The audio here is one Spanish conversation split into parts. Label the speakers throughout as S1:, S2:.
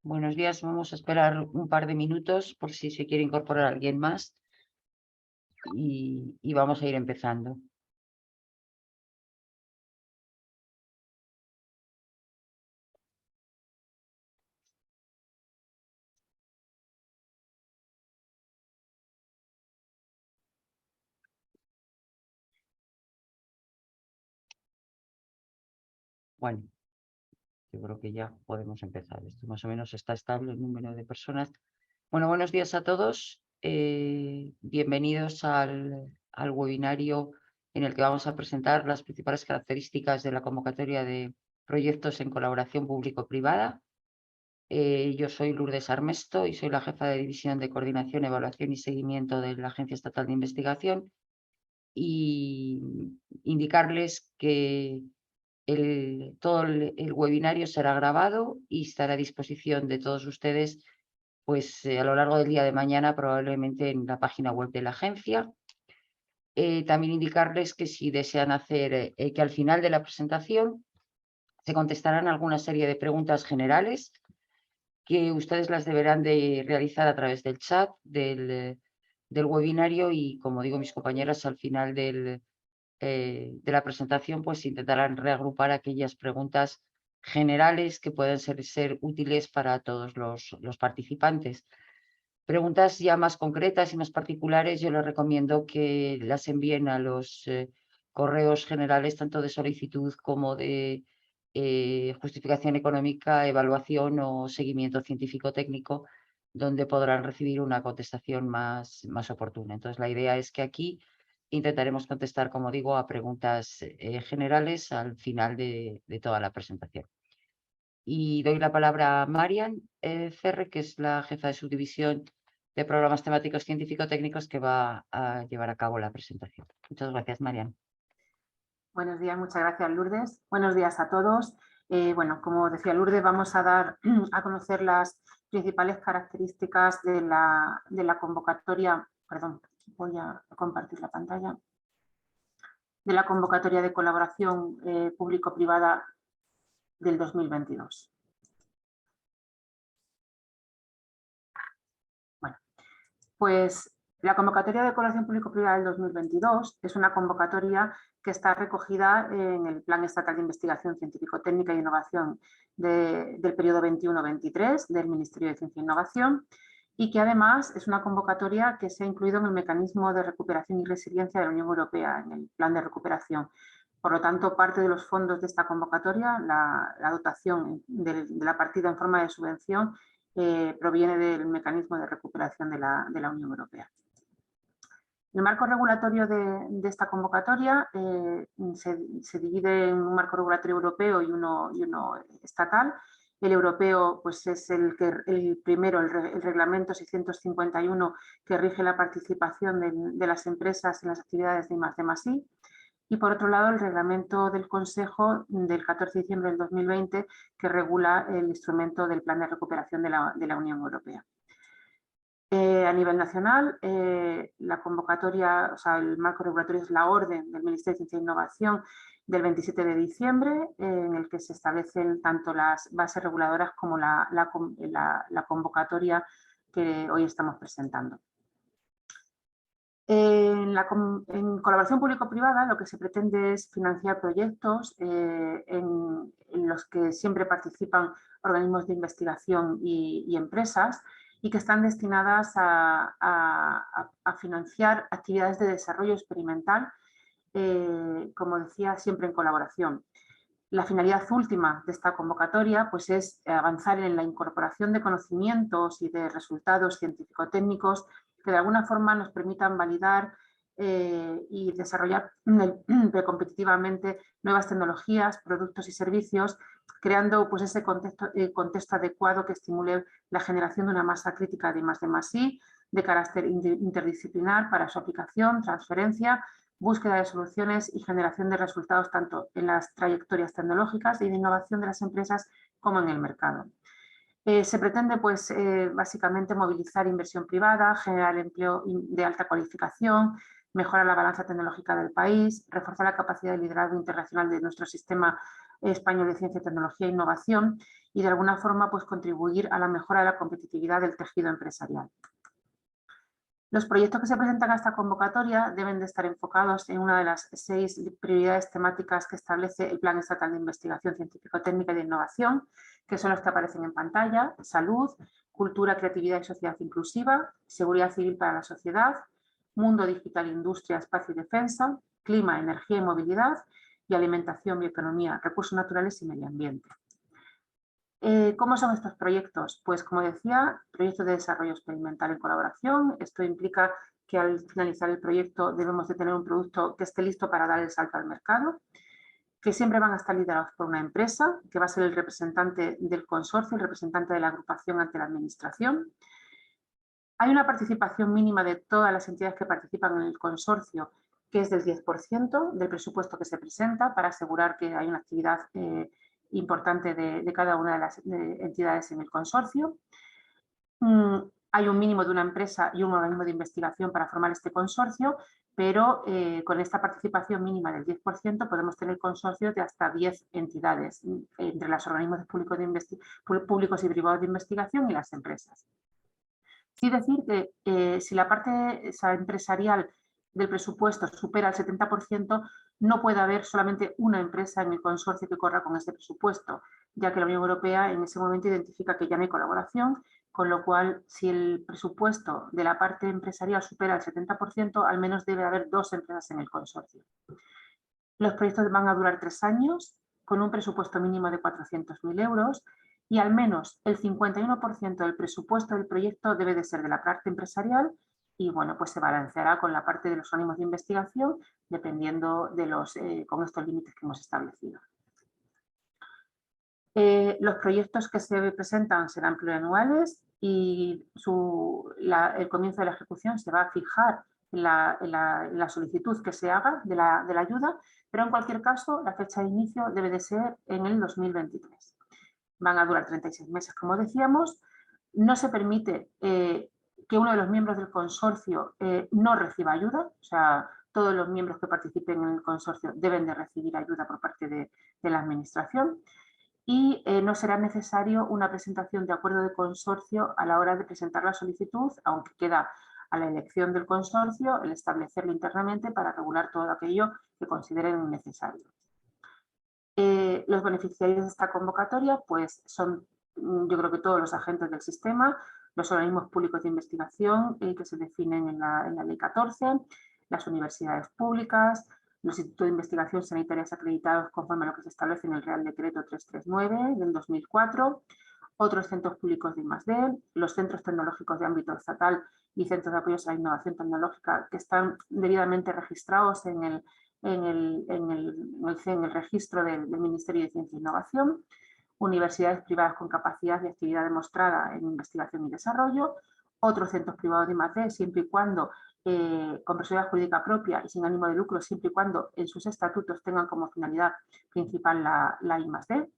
S1: Buenos días, vamos a esperar un par de minutos por si se quiere incorporar alguien más y vamos a ir empezando. Bueno, yo creo que ya podemos empezar. Esto más o menos está estable el número de personas. Bueno, buenos días a todos. Bienvenidos al webinario en el que vamos a presentar las principales características de la convocatoria de proyectos en colaboración público-privada. Yo soy Lourdes Armesto y soy la jefa de División de Coordinación, Evaluación y Seguimiento de la Agencia Estatal de Investigación. Y indicarles que todo el webinario será grabado y estará a disposición de todos ustedes pues, a lo largo del día de mañana, probablemente en la página web de la agencia. También indicarles que si desean hacer, que al final de la presentación se contestarán alguna serie de preguntas generales que ustedes las deberán de realizar a través del chat del webinario y, como digo, mis compañeras al final de la presentación pues intentarán reagrupar aquellas preguntas generales que pueden ser útiles para todos los participantes. Preguntas ya más concretas y más particulares, yo les recomiendo que las envíen a los correos generales, tanto de solicitud como de justificación económica, evaluación o seguimiento científico-técnico, donde podrán recibir una contestación más oportuna. Entonces, la idea es que aquí intentaremos contestar, como digo, a preguntas generales al final de toda la presentación. Y doy la palabra a Marian Cerre, que es la jefa de subdivisión de programas temáticos científico-técnicos que va a llevar a cabo la presentación. Muchas gracias, Marian.
S2: Buenos días, muchas gracias, Lourdes. Buenos días a todos. Bueno, como decía Lourdes, vamos a dar a conocer las principales características de la convocatoria. Perdón, voy a compartir la pantalla. De la convocatoria de colaboración público-privada del 2022. Bueno, pues la convocatoria de colaboración público-privada del 2022 es una convocatoria que está recogida en el Plan Estatal de Investigación Científico-Técnica e Innovación del periodo 21-23 del Ministerio de Ciencia e Innovación y que además es una convocatoria que se ha incluido en el Mecanismo de Recuperación y Resiliencia de la Unión Europea, en el Plan de Recuperación. Por lo tanto, parte de los fondos de esta convocatoria, la dotación de la partida en forma de subvención, proviene del Mecanismo de Recuperación de la Unión Europea. El marco regulatorio de esta convocatoria se divide en un marco regulatorio europeo y uno estatal. El europeo pues, es el primero, el reglamento 651, que rige la participación de las empresas en las actividades de I+D+I. Y por otro lado, el reglamento del Consejo del 14 de diciembre del 2020, que regula el instrumento del Plan de Recuperación de la Unión Europea. A nivel nacional, la convocatoria, o sea, el marco regulatorio es la orden del Ministerio de Ciencia e Innovación del 27 de diciembre, en el que se establecen tanto las bases reguladoras como la convocatoria que hoy estamos presentando. En colaboración público-privada lo que se pretende es financiar proyectos en los que siempre participan organismos de investigación y empresas y que están destinadas a financiar actividades de desarrollo experimental, como decía, siempre en colaboración. La finalidad última de esta convocatoria pues, es avanzar en la incorporación de conocimientos y de resultados científico-técnicos que de alguna forma nos permitan validar y desarrollar competitivamente nuevas tecnologías, productos y servicios, creando pues, ese contexto adecuado que estimule la generación de una masa crítica de I+D+I de carácter interdisciplinar para su aplicación, transferencia, búsqueda de soluciones y generación de resultados tanto en las trayectorias tecnológicas y de innovación de las empresas como en el mercado. Se pretende pues, básicamente movilizar inversión privada, generar empleo de alta cualificación, mejorar la balanza tecnológica del país, reforzar la capacidad de liderazgo internacional de nuestro sistema Español de Ciencia, Tecnología e Innovación y de alguna forma pues, contribuir a la mejora de la competitividad del tejido empresarial. Los proyectos que se presentan a esta convocatoria deben de estar enfocados en una de las 6 prioridades temáticas que establece el Plan Estatal de Investigación Científico-Técnica y de Innovación, que son los que aparecen en pantalla: salud, cultura, creatividad y sociedad inclusiva, seguridad civil para la sociedad, mundo digital, industria, espacio y defensa, clima, energía y movilidad, y alimentación, bioeconomía, recursos naturales y medio ambiente. ¿Cómo son estos proyectos? Pues como decía, proyectos de desarrollo experimental en colaboración. Esto implica que al finalizar el proyecto debemos de tener un producto que esté listo para dar el salto al mercado, que siempre van a estar liderados por una empresa, que va a ser el representante del consorcio, el representante de la agrupación ante la administración. Hay una participación mínima de todas las entidades que participan en el consorcio, que es del 10% del presupuesto que se presenta, para asegurar que hay una actividad importante de cada una de las entidades en el consorcio. Hay un mínimo de una empresa y un organismo de investigación para formar este consorcio, pero con esta participación mínima del 10% podemos tener consorcios de hasta 10 entidades, entre los organismos públicos y privados de investigación y las empresas. Sí decir que si la parte empresarial del presupuesto supera el 70%, no puede haber solamente una empresa en el consorcio que corra con ese presupuesto, ya que la Unión Europea en ese momento identifica que ya no hay colaboración, con lo cual, si el presupuesto de la parte empresarial supera el 70%, al menos debe haber 2 empresas en el consorcio. Los proyectos van a durar 3 años, con un presupuesto mínimo de 400.000 euros, y al menos el 51% del presupuesto del proyecto debe de ser de la parte empresarial y bueno, pues se balanceará con la parte de los órganos de investigación, dependiendo de con estos límites que hemos establecido. Los proyectos que se presentan serán plurianuales y el comienzo de la ejecución se va a fijar en la solicitud que se haga de la ayuda, pero en cualquier caso la fecha de inicio debe de ser en el 2023. Van a durar 36 meses, como decíamos. No se permite que uno de los miembros del consorcio no reciba ayuda, o sea, todos los miembros que participen en el consorcio deben de recibir ayuda por parte de la administración. Y no será necesario una presentación de acuerdo de consorcio a la hora de presentar la solicitud, aunque queda a la elección del consorcio el establecerlo internamente para regular todo aquello que consideren necesario. Los beneficiarios de esta convocatoria pues son, yo creo que todos los agentes del sistema, los organismos públicos de investigación que se definen en la Ley 14, las universidades públicas, los institutos de investigación sanitarias acreditados conforme a lo que se establece en el Real Decreto 339 del 2004, otros centros públicos de I+D, los centros tecnológicos de ámbito estatal y centros de apoyo a la innovación tecnológica que están debidamente registrados en el registro del Ministerio de Ciencia e Innovación, universidades privadas con capacidad de actividad demostrada en investigación y desarrollo, otros centros privados de I+D, siempre y cuando con personalidad jurídica propia y sin ánimo de lucro, siempre y cuando en sus estatutos tengan como finalidad principal la I+D,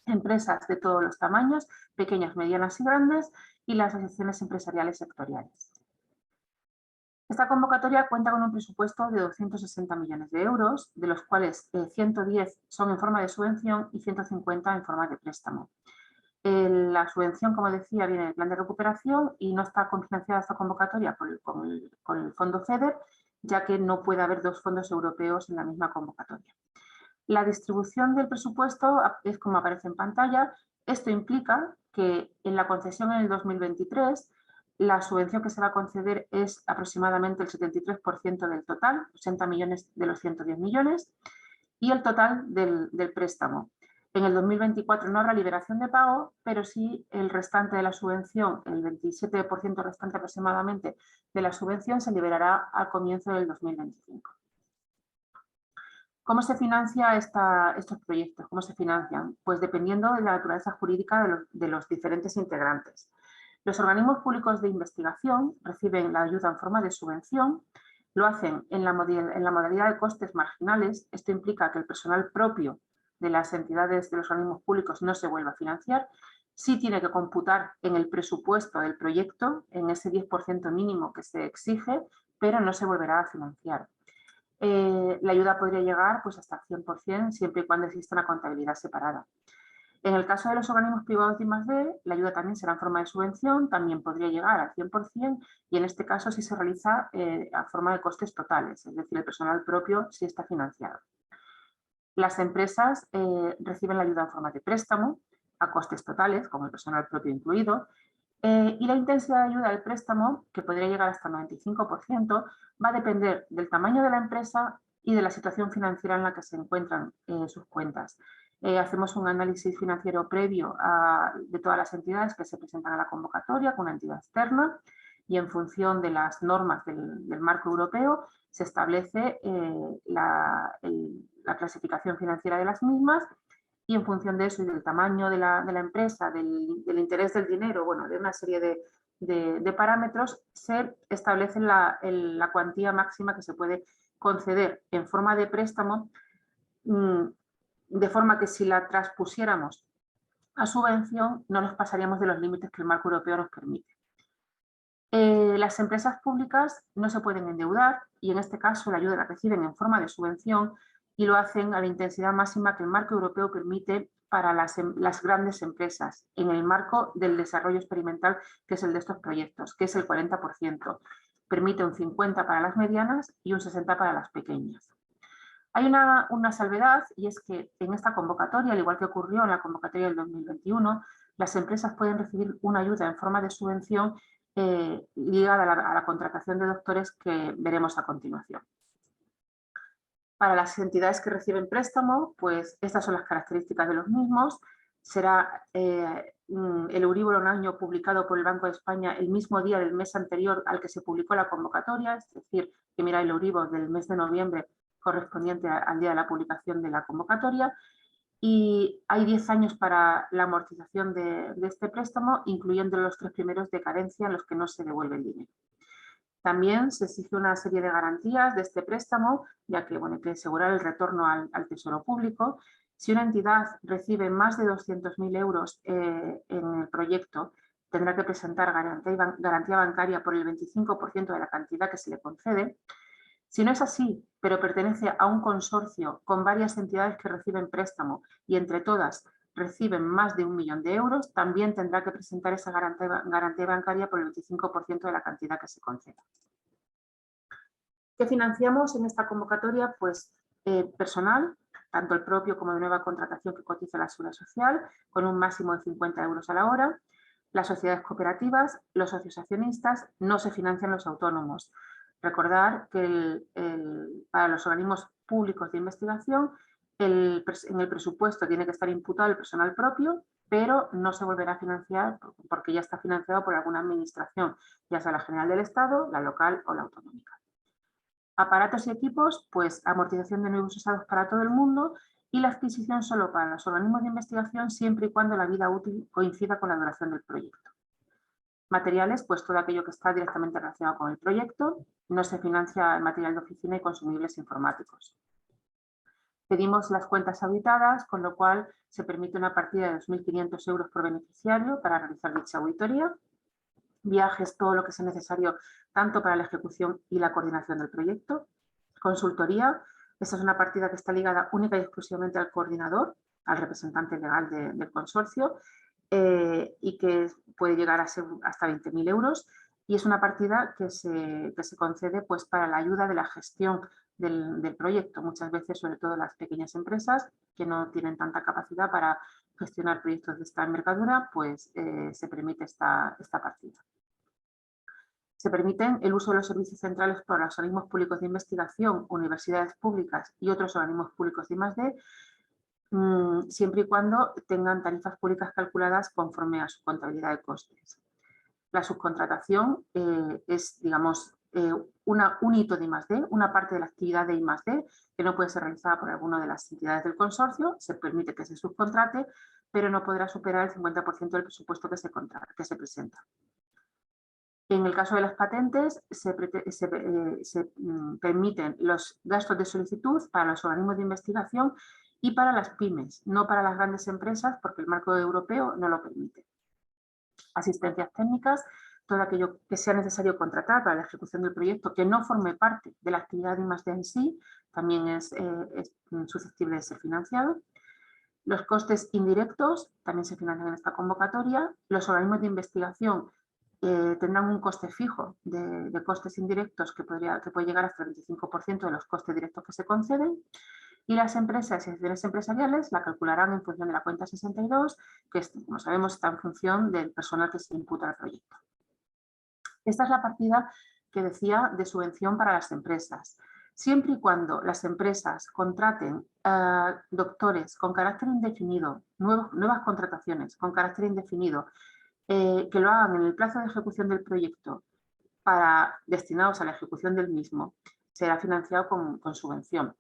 S2: empresas de todos los tamaños, pequeñas, medianas y grandes, y las asociaciones empresariales sectoriales. Esta convocatoria cuenta con un presupuesto de 260 millones de euros, de los cuales 110 son en forma de subvención y 150 en forma de préstamo. La subvención, como decía, viene del plan de recuperación y no está cofinanciada esta convocatoria con el fondo FEDER, ya que no puede haber 2 fondos europeos en la misma convocatoria. La distribución del presupuesto es como aparece en pantalla. Esto implica que en la concesión en el 2023 la subvención que se va a conceder es aproximadamente el 73% del total, 80 millones de los 110 millones, y el total del préstamo. En el 2024 no habrá liberación de pago, pero sí el restante de la subvención, el 27% restante aproximadamente de la subvención, se liberará al comienzo del 2025. ¿Cómo se financia estos proyectos? ¿Cómo se financian? Pues dependiendo de la naturaleza jurídica de los diferentes integrantes. Los organismos públicos de investigación reciben la ayuda en forma de subvención, lo hacen en la modalidad de costes marginales. Esto implica que el personal propio de las entidades de los organismos públicos no se vuelva a financiar, sí tiene que computar en el presupuesto del proyecto, en ese 10% mínimo que se exige, pero no se volverá a financiar. la ayuda podría llegar pues, hasta el 100% siempre y cuando exista una contabilidad separada. En el caso de los organismos privados de I+D, la ayuda también será en forma de subvención, también podría llegar al 100% y en este caso sí se realiza a forma de costes totales, es decir, el personal propio sí está financiado. Las empresas reciben la ayuda en forma de préstamo a costes totales, con el personal propio incluido, y la intensidad de ayuda del préstamo, que podría llegar hasta el 95%, va a depender del tamaño de la empresa y de la situación financiera en la que se encuentran sus cuentas. Hacemos un análisis financiero previo de todas las entidades que se presentan a la convocatoria con una entidad externa y en función de las normas del marco europeo se establece la clasificación financiera de las mismas y en función de eso y del tamaño de la empresa, del interés del dinero, bueno, de una serie de parámetros, se establece la cuantía máxima que se puede conceder en forma de préstamo, de forma que si la transpusiéramos a subvención no nos pasaríamos de los límites que el marco europeo nos permite. Las empresas públicas no se pueden endeudar y en este caso la ayuda la reciben en forma de subvención y lo hacen a la intensidad máxima que el marco europeo permite para las grandes empresas en el marco del desarrollo experimental que es el de estos proyectos, que es el 40%. Permite un 50% para las medianas y un 60% para las pequeñas. Hay una salvedad y es que en esta convocatoria, al igual que ocurrió en la convocatoria del 2021, las empresas pueden recibir una ayuda en forma de subvención ligada a la contratación de doctores que veremos a continuación. Para las entidades que reciben préstamo, pues estas son las características de los mismos. Será el Euribor a un año publicado por el Banco de España el mismo día del mes anterior al que se publicó la convocatoria, es decir, que mira el Euribor del mes de noviembre correspondiente al día de la publicación de la convocatoria. Y hay 10 años para la amortización de este préstamo, incluyendo los 3 primeros de carencia en los que no se devuelve el dinero. También se exige una serie de garantías de este préstamo, ya que bueno, hay que asegurar el retorno al tesoro público. Si una entidad recibe más de 200.000 euros en el proyecto, tendrá que presentar garantía bancaria por el 25% de la cantidad que se le concede. Si no es así, pero pertenece a un consorcio con varias entidades que reciben préstamo y entre todas reciben más de 1 millón de euros, también tendrá que presentar esa garantía bancaria por el 25% de la cantidad que se conceda. ¿Qué financiamos en esta convocatoria? Pues personal, tanto el propio como de nueva contratación que cotiza la Seguridad Social, con un máximo de 50 euros a la hora. Las sociedades cooperativas, los socios accionistas, no se financian los autónomos. Recordar que para los organismos públicos de investigación, en el presupuesto tiene que estar imputado el personal propio, pero no se volverá a financiar porque ya está financiado por alguna administración, ya sea la general del Estado, la local o la autonómica. Aparatos y equipos, pues amortización de nuevos usados para todo el mundo y la adquisición solo para los organismos de investigación siempre y cuando la vida útil coincida con la duración del proyecto. Materiales, pues todo aquello que está directamente relacionado con el proyecto. No se financia el material de oficina y consumibles informáticos. Pedimos las cuentas auditadas, con lo cual se permite una partida de 2.500 euros por beneficiario para realizar dicha auditoría. Viajes, todo lo que sea necesario tanto para la ejecución y la coordinación del proyecto. Consultoría, esta es una partida que está ligada única y exclusivamente al coordinador, al representante legal del consorcio, y que puede llegar a ser hasta 20.000 euros y es una partida que se concede pues, para la ayuda de la gestión del proyecto, muchas veces sobre todo las pequeñas empresas que no tienen tanta capacidad para gestionar proyectos de esta envergadura, pues se permite esta partida. Se permiten el uso de los servicios centrales por los organismos públicos de investigación, universidades públicas y otros organismos públicos de I+D, siempre y cuando tengan tarifas públicas calculadas conforme a su contabilidad de costes. La subcontratación es, digamos, un hito de I+D, una parte de la actividad de I+D que no puede ser realizada por alguna de las entidades del consorcio, se permite que se subcontrate, pero no podrá superar el 50% del presupuesto que se presenta. En el caso de las patentes, se permiten los gastos de solicitud para los organismos de investigación y para las pymes, no para las grandes empresas porque el marco europeo no lo permite. Asistencias técnicas, todo aquello que sea necesario contratar para la ejecución del proyecto que no forme parte de la actividad de I+D en sí, también es susceptible de ser financiado. Los costes indirectos también se financian en esta convocatoria. Los organismos de investigación tendrán un coste fijo de costes indirectos que puede llegar hasta el 25% de los costes directos que se conceden. Y las empresas y asociaciones empresariales la calcularán en función de la cuenta 62, que, como sabemos, está en función del personal que se imputa al proyecto. Esta es la partida que decía de subvención para las empresas. Siempre y cuando las empresas contraten doctores con carácter indefinido, nuevas contrataciones con carácter indefinido, que lo hagan en el plazo de ejecución del proyecto destinados a la ejecución del mismo, será financiado con subvención.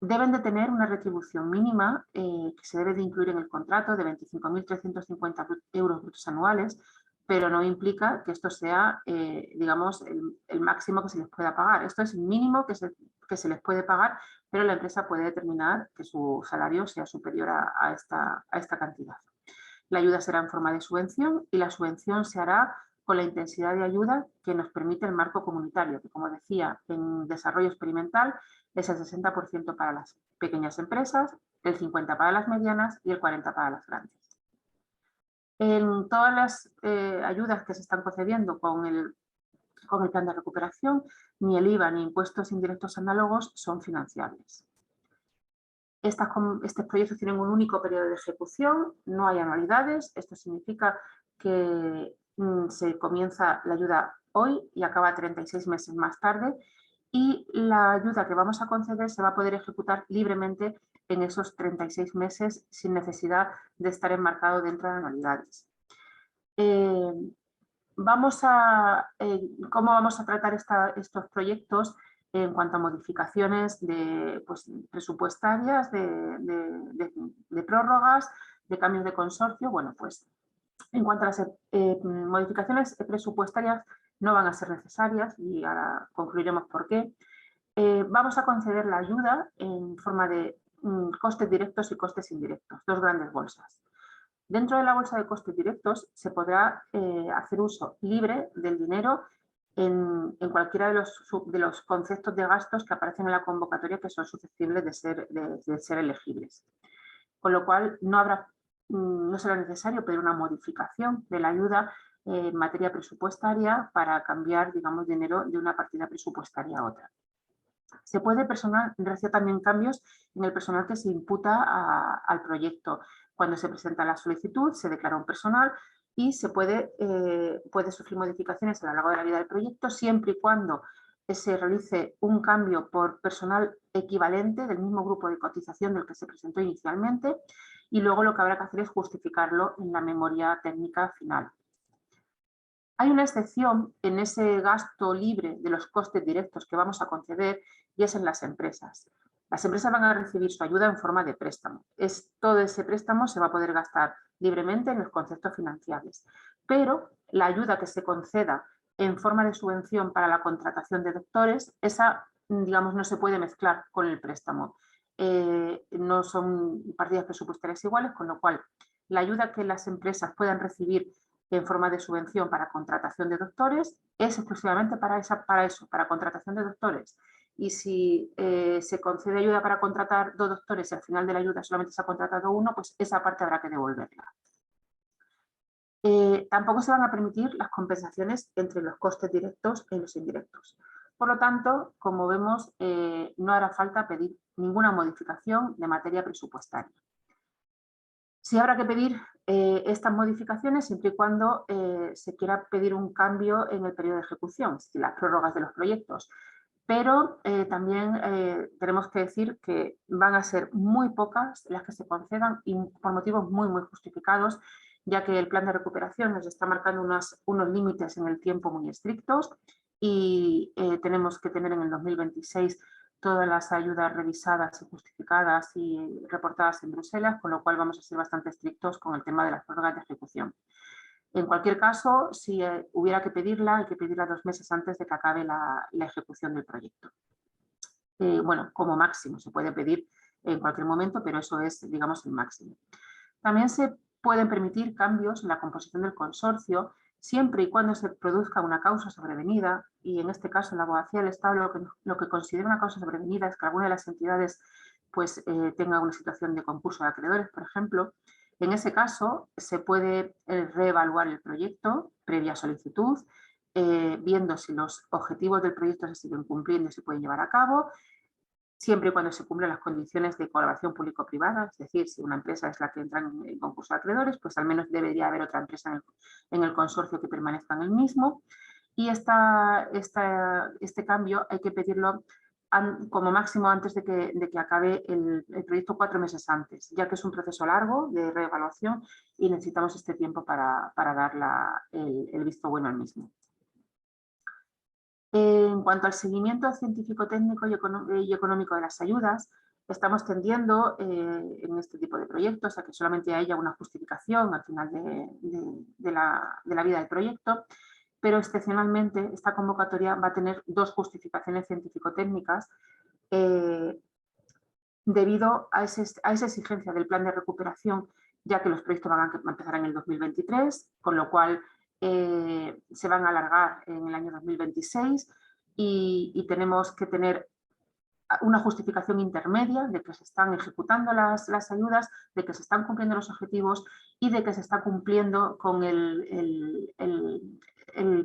S2: Deben de tener una retribución mínima que se debe de incluir en el contrato de 25.350 euros brutos anuales, pero no implica que esto sea, digamos, el máximo que se les pueda pagar. Esto es el mínimo que se les puede pagar, pero la empresa puede determinar que su salario sea superior a esta cantidad. La ayuda será en forma de subvención y la subvención se hará con la intensidad de ayuda que nos permite el marco comunitario, que, como decía, en desarrollo experimental es el 60% para las pequeñas empresas, el 50% para las medianas y el 40% para las grandes. En todas las ayudas que se están concediendo con el plan de recuperación, ni el IVA ni impuestos indirectos análogos son financiables. Estos proyectos tienen un único periodo de ejecución, no hay anualidades. Esto significa que se comienza la ayuda hoy y acaba 36 meses más tarde, y la ayuda que vamos a conceder se va a poder ejecutar libremente en esos 36 meses sin necesidad de estar enmarcado dentro de anualidades. ¿Cómo vamos a tratar estos proyectos en cuanto a modificaciones presupuestarias, de prórrogas, de cambios de consorcio? Bueno, pues en cuanto a las modificaciones presupuestarias no van a ser necesarias y ahora concluiremos por qué. Vamos a conceder la ayuda en forma de costes directos y costes indirectos, dos grandes bolsas. Dentro de la bolsa de costes directos se podrá hacer uso libre del dinero en cualquiera de los conceptos de gastos que aparecen en la convocatoria que son susceptibles de ser elegibles. Con lo cual no será necesario pedir una modificación de la ayuda en materia presupuestaria para cambiar, digamos, dinero de una partida presupuestaria a otra. Se puede realizar también cambios en el personal que se imputa al proyecto. Cuando se presenta la solicitud, se declara un personal y se puede sufrir modificaciones a lo largo de la vida del proyecto, siempre y cuando se realice un cambio por personal equivalente del mismo grupo de cotización del que se presentó inicialmente, y luego lo que habrá que hacer es justificarlo en la memoria técnica final. Hay una excepción en ese gasto libre de los costes directos que vamos a conceder, y es en las empresas. Las empresas van a recibir su ayuda en forma de préstamo. Todo ese préstamo se va a poder gastar libremente en los conceptos financiables, pero la ayuda que se conceda en forma de subvención para la contratación de doctores, esa, digamos, no se puede mezclar con el préstamo. No son partidas presupuestarias iguales, con lo cual la ayuda que las empresas puedan recibir en forma de subvención para contratación de doctores es exclusivamente para eso, para contratación de doctores. Y si se concede ayuda para contratar 2 doctores y al final de la ayuda solamente se ha contratado 1, pues esa parte habrá que devolverla. Tampoco se van a permitir las compensaciones entre los costes directos y los indirectos. Por lo tanto, como vemos, no hará falta pedir ninguna modificación de materia presupuestaria. Sí habrá que pedir estas modificaciones siempre y cuando se quiera pedir un cambio en el periodo de ejecución, las prórrogas de los proyectos. Pero también tenemos que decir que van a ser muy pocas las que se concedan y por motivos muy, muy justificados, ya que el plan de recuperación nos está marcando unos límites en el tiempo muy estrictos y tenemos que tener en el 2026 todas las ayudas revisadas y justificadas y reportadas en Bruselas, con lo cual vamos a ser bastante estrictos con el tema de las prórrogas de ejecución. En cualquier caso, si hubiera que pedirla, hay que pedirla 2 meses antes de que acabe la ejecución del proyecto. Bueno, como máximo, se puede pedir en cualquier momento, pero eso es, digamos, el máximo. También se pueden permitir cambios en la composición del consorcio siempre y cuando se produzca una causa sobrevenida, y en este caso la Abogacía del Estado lo que considera una causa sobrevenida es que alguna de las entidades pues, tenga una situación de concurso de acreedores, por ejemplo. En ese caso se puede reevaluar el proyecto previa solicitud, viendo si los objetivos del proyecto se siguen cumpliendo y se pueden llevar a cabo, siempre y cuando se cumplan las condiciones de colaboración público-privada, es decir, si una empresa es la que entra en concurso de acreedores, pues al menos debería haber otra empresa en el consorcio que permanezca en el mismo. Y este cambio hay que pedirlo como máximo antes de que acabe el proyecto 4 meses antes, ya que es un proceso largo de reevaluación y necesitamos este tiempo para dar el visto bueno al mismo. En cuanto al seguimiento científico-técnico y económico de las ayudas, estamos tendiendo en este tipo de proyectos a que solamente haya una justificación al final de la vida del proyecto, pero excepcionalmente esta convocatoria va a tener 2 justificaciones científico-técnicas debido a esa exigencia del plan de recuperación, ya que los proyectos van a empezar en el 2023, con lo cual se van a alargar en el año 2026 y tenemos que tener una justificación intermedia de que se están ejecutando las ayudas, de que se están cumpliendo los objetivos y de que se está cumpliendo con el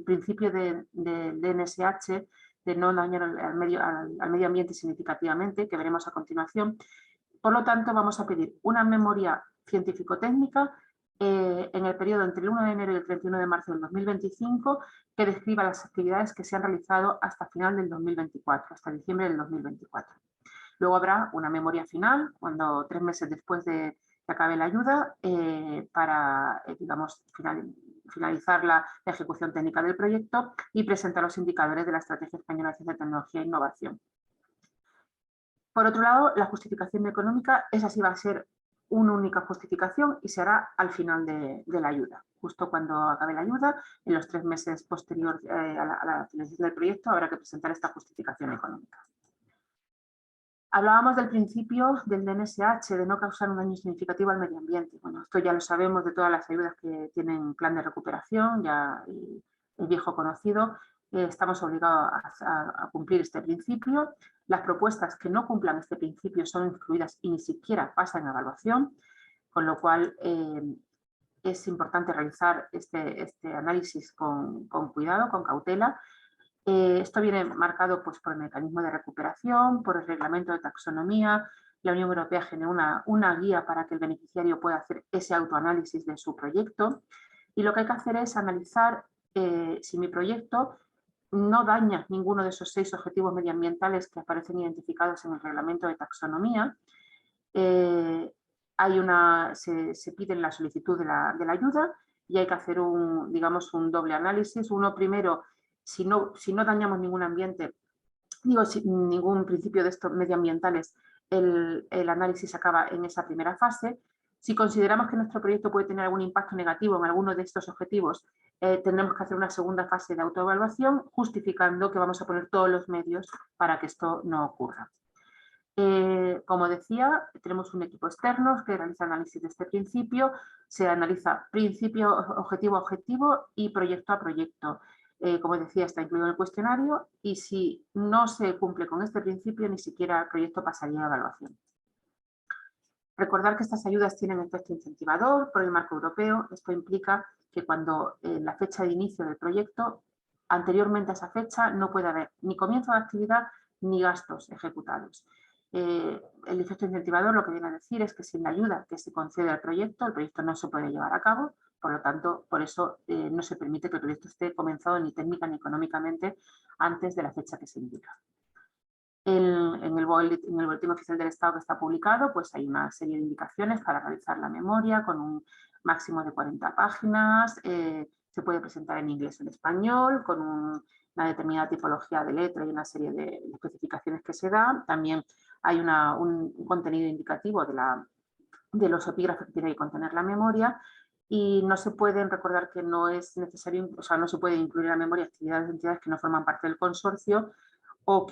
S2: principio de NSH, de no dañar al medio ambiente significativamente, que veremos a continuación. Por lo tanto, vamos a pedir una memoria científico-técnica en el periodo entre el 1 de enero y el 31 de marzo del 2025 que describa las actividades que se han realizado hasta final del 2024, hasta diciembre del 2024. Luego habrá una memoria final, cuando 3 meses después de que acabe la ayuda, para, digamos, finalizar la ejecución técnica del proyecto y presentar los indicadores de la Estrategia Española de Ciencia, Tecnología e Innovación. Por otro lado, la justificación económica, esa sí va a ser una única justificación y se hará al final de la ayuda. Justo cuando acabe la ayuda, en los 3 meses posteriores a la finalización del proyecto, habrá que presentar esta justificación económica. Hablábamos del principio del DNSH, de no causar un daño significativo al medio ambiente. Bueno, esto ya lo sabemos de todas las ayudas que tienen plan de recuperación, ya el viejo conocido. Estamos obligados a cumplir este principio. Las propuestas que no cumplan este principio son excluidas y ni siquiera pasan a evaluación, con lo cual es importante realizar este análisis con cuidado, con cautela. Esto viene marcado pues, por el mecanismo de recuperación, por el reglamento de taxonomía. La Unión Europea genera una guía para que el beneficiario pueda hacer ese autoanálisis de su proyecto. Y lo que hay que hacer es analizar si mi proyecto no daña ninguno de esos 6 objetivos medioambientales que aparecen identificados en el reglamento de taxonomía. Se pide la solicitud de la ayuda y hay que hacer un doble análisis. Uno primero, si no dañamos ningún ambiente, ningún principio de estos medioambientales, el análisis acaba en esa primera fase. Si consideramos que nuestro proyecto puede tener algún impacto negativo en alguno de estos objetivos, tendremos que hacer una segunda fase de autoevaluación, justificando que vamos a poner todos los medios para que esto no ocurra. Como decía, tenemos un equipo externo que realiza análisis de este principio. Se analiza principio, objetivo a objetivo y proyecto a proyecto. Como decía, está incluido en el cuestionario y si no se cumple con este principio, ni siquiera el proyecto pasaría a evaluación. Recordar que estas ayudas tienen efecto incentivador por el marco europeo. Esto implica que cuando la fecha de inicio del proyecto, anteriormente a esa fecha, no puede haber ni comienzo de actividad ni gastos ejecutados. El efecto incentivador lo que viene a decir es que sin la ayuda que se concede al proyecto, el proyecto no se puede llevar a cabo, por lo tanto, por eso no se permite que el proyecto esté comenzado ni técnica ni económicamente antes de la fecha que se indica. En el boletín oficial del Estado que está publicado, pues hay una serie de indicaciones para realizar la memoria con un máximo de 40 páginas, se puede presentar en inglés o en español, con una determinada tipología de letra y una serie de especificaciones que se dan. También hay un contenido indicativo de los epígrafes que tiene que contener la memoria y no se pueden recordar que no es necesario, o sea, no se puede incluir en la memoria actividades de entidades que no forman parte del consorcio o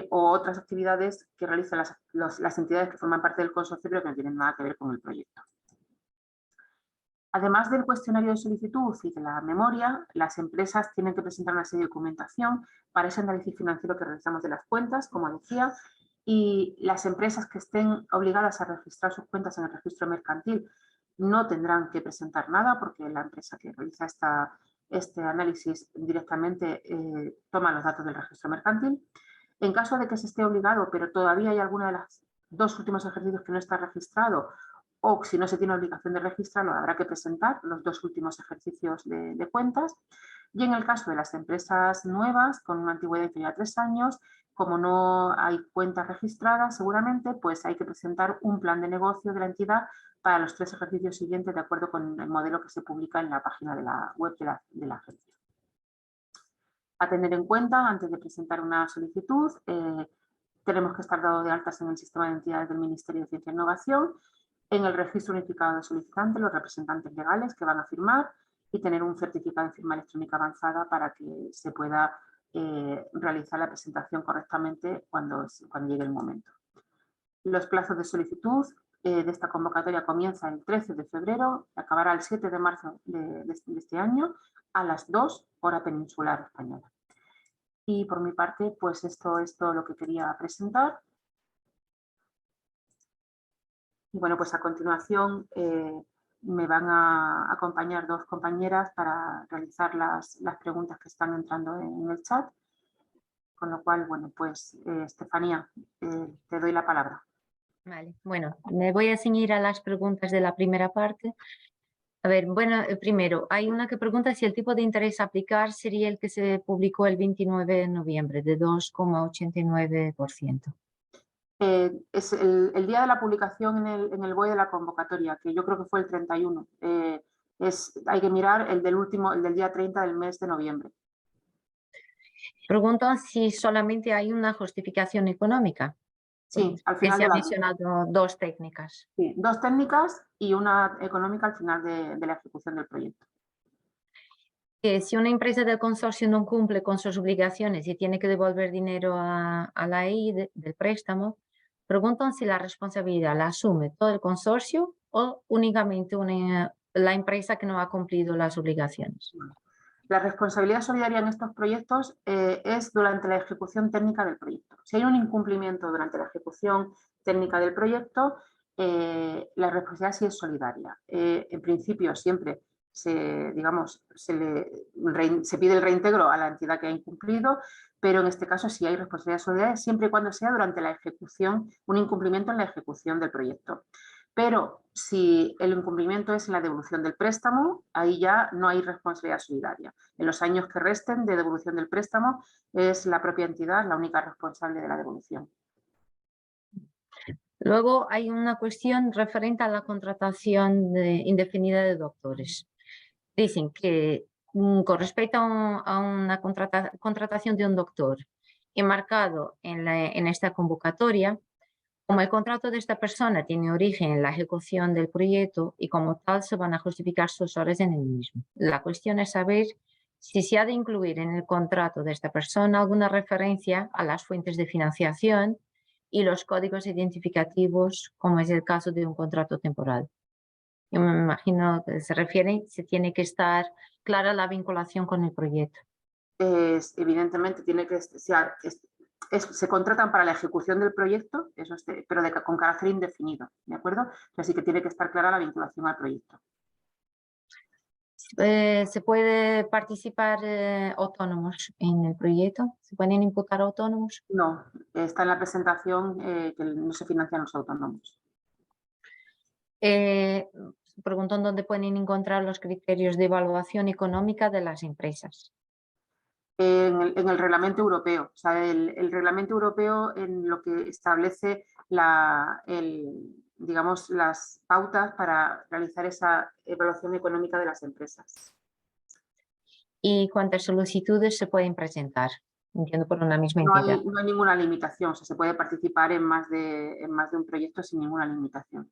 S2: otras actividades que realizan las entidades que forman parte del consorcio pero que no tienen nada que ver con el proyecto. Además del cuestionario de solicitud y de la memoria, las empresas tienen que presentar una serie de documentación para ese análisis financiero que realizamos de las cuentas, como decía, y las empresas que estén obligadas a registrar sus cuentas en el registro mercantil no tendrán que presentar nada porque la empresa que realiza este análisis directamente toma los datos del registro mercantil. En caso de que se esté obligado, pero todavía hay alguna de las dos últimos ejercicios que no está registrado, o si no se tiene obligación de registrarlo, habrá que presentar los dos últimos ejercicios de cuentas. Y en el caso de las empresas nuevas, con una antigüedad inferior a 3 años, como no hay cuentas registradas, seguramente, pues hay que presentar un plan de negocio de la entidad para los 3 ejercicios siguientes, de acuerdo con el modelo que se publica en la página de la web de la agencia. A tener en cuenta, antes de presentar una solicitud, tenemos que estar dado de altas en el sistema de entidades del Ministerio de Ciencia e Innovación, en el registro unificado de solicitantes, los representantes legales que van a firmar y tener un certificado de firma electrónica avanzada para que se pueda realizar la presentación correctamente cuando llegue el momento. Los plazos de solicitud de esta convocatoria comienzan el 13 de febrero y acabará el 7 de marzo de este año a las 2 hora peninsular española. Y por mi parte, pues esto es todo lo que quería presentar. Y bueno, pues a continuación me van a acompañar 2 compañeras para realizar las preguntas que están entrando en el chat. Con lo cual, bueno, pues Estefanía, te doy la palabra.
S3: Vale, bueno, me voy a ceñir a las preguntas de la primera parte. A ver, bueno, primero, hay una que pregunta si el tipo de interés a aplicar sería el que se publicó el 29 de noviembre, de 2,89%.
S2: Es el día de la publicación en el BOE de la convocatoria, que yo creo que fue el 31. Hay que mirar el del día 30 del mes de noviembre.
S3: Preguntan si solamente hay una justificación económica.
S2: Sí, al final
S3: se han mencionado 2 técnicas.
S2: Sí, 2 técnicas y una económica al final de la ejecución del proyecto.
S3: Si una empresa del consorcio no cumple con sus obligaciones y tiene que devolver dinero a la EI del préstamo, preguntan si la responsabilidad la asume todo el consorcio o únicamente la empresa que no ha cumplido las obligaciones.
S2: La responsabilidad solidaria en estos proyectos es durante la ejecución técnica del proyecto. Si hay un incumplimiento durante la ejecución técnica del proyecto, la responsabilidad sí es solidaria. En principio siempre se pide el reintegro a la entidad que ha incumplido, pero en este caso sí hay responsabilidad solidaria siempre y cuando sea durante la ejecución, un incumplimiento en la ejecución del proyecto. Pero si el incumplimiento es en la devolución del préstamo, ahí ya no hay responsabilidad solidaria. En los años que resten de devolución del préstamo es la propia entidad la única responsable de la devolución.
S3: Luego hay una cuestión referente a la contratación indefinida de doctores. Dicen que con respecto a una contratación de un doctor enmarcado en esta convocatoria, como el contrato de esta persona tiene origen en la ejecución del proyecto y como tal se van a justificar sus horas en el mismo. La cuestión es saber si se ha de incluir en el contrato de esta persona alguna referencia a las fuentes de financiación y los códigos identificativos, como es el caso de un contrato temporal. Yo me imagino que se refiere, se tiene que estar clara la vinculación con el proyecto.
S2: Evidentemente tiene que se contratan para la ejecución del proyecto, pero con carácter indefinido, ¿de acuerdo? Así que tiene que estar clara la vinculación al proyecto.
S3: ¿Se puede participar autónomos en el proyecto? ¿Se pueden imputar autónomos?
S2: No, está en la presentación que no se financian los autónomos.
S3: Preguntan dónde pueden encontrar los criterios de evaluación económica de las empresas.
S2: En el reglamento europeo. O sea, el reglamento europeo en lo que establece digamos, las pautas para realizar esa evaluación económica de las empresas.
S3: ¿Y cuántas solicitudes se pueden presentar? Entiendo, por una misma entidad.
S2: No hay ninguna limitación, o sea, se puede participar en más de un proyecto sin ninguna limitación.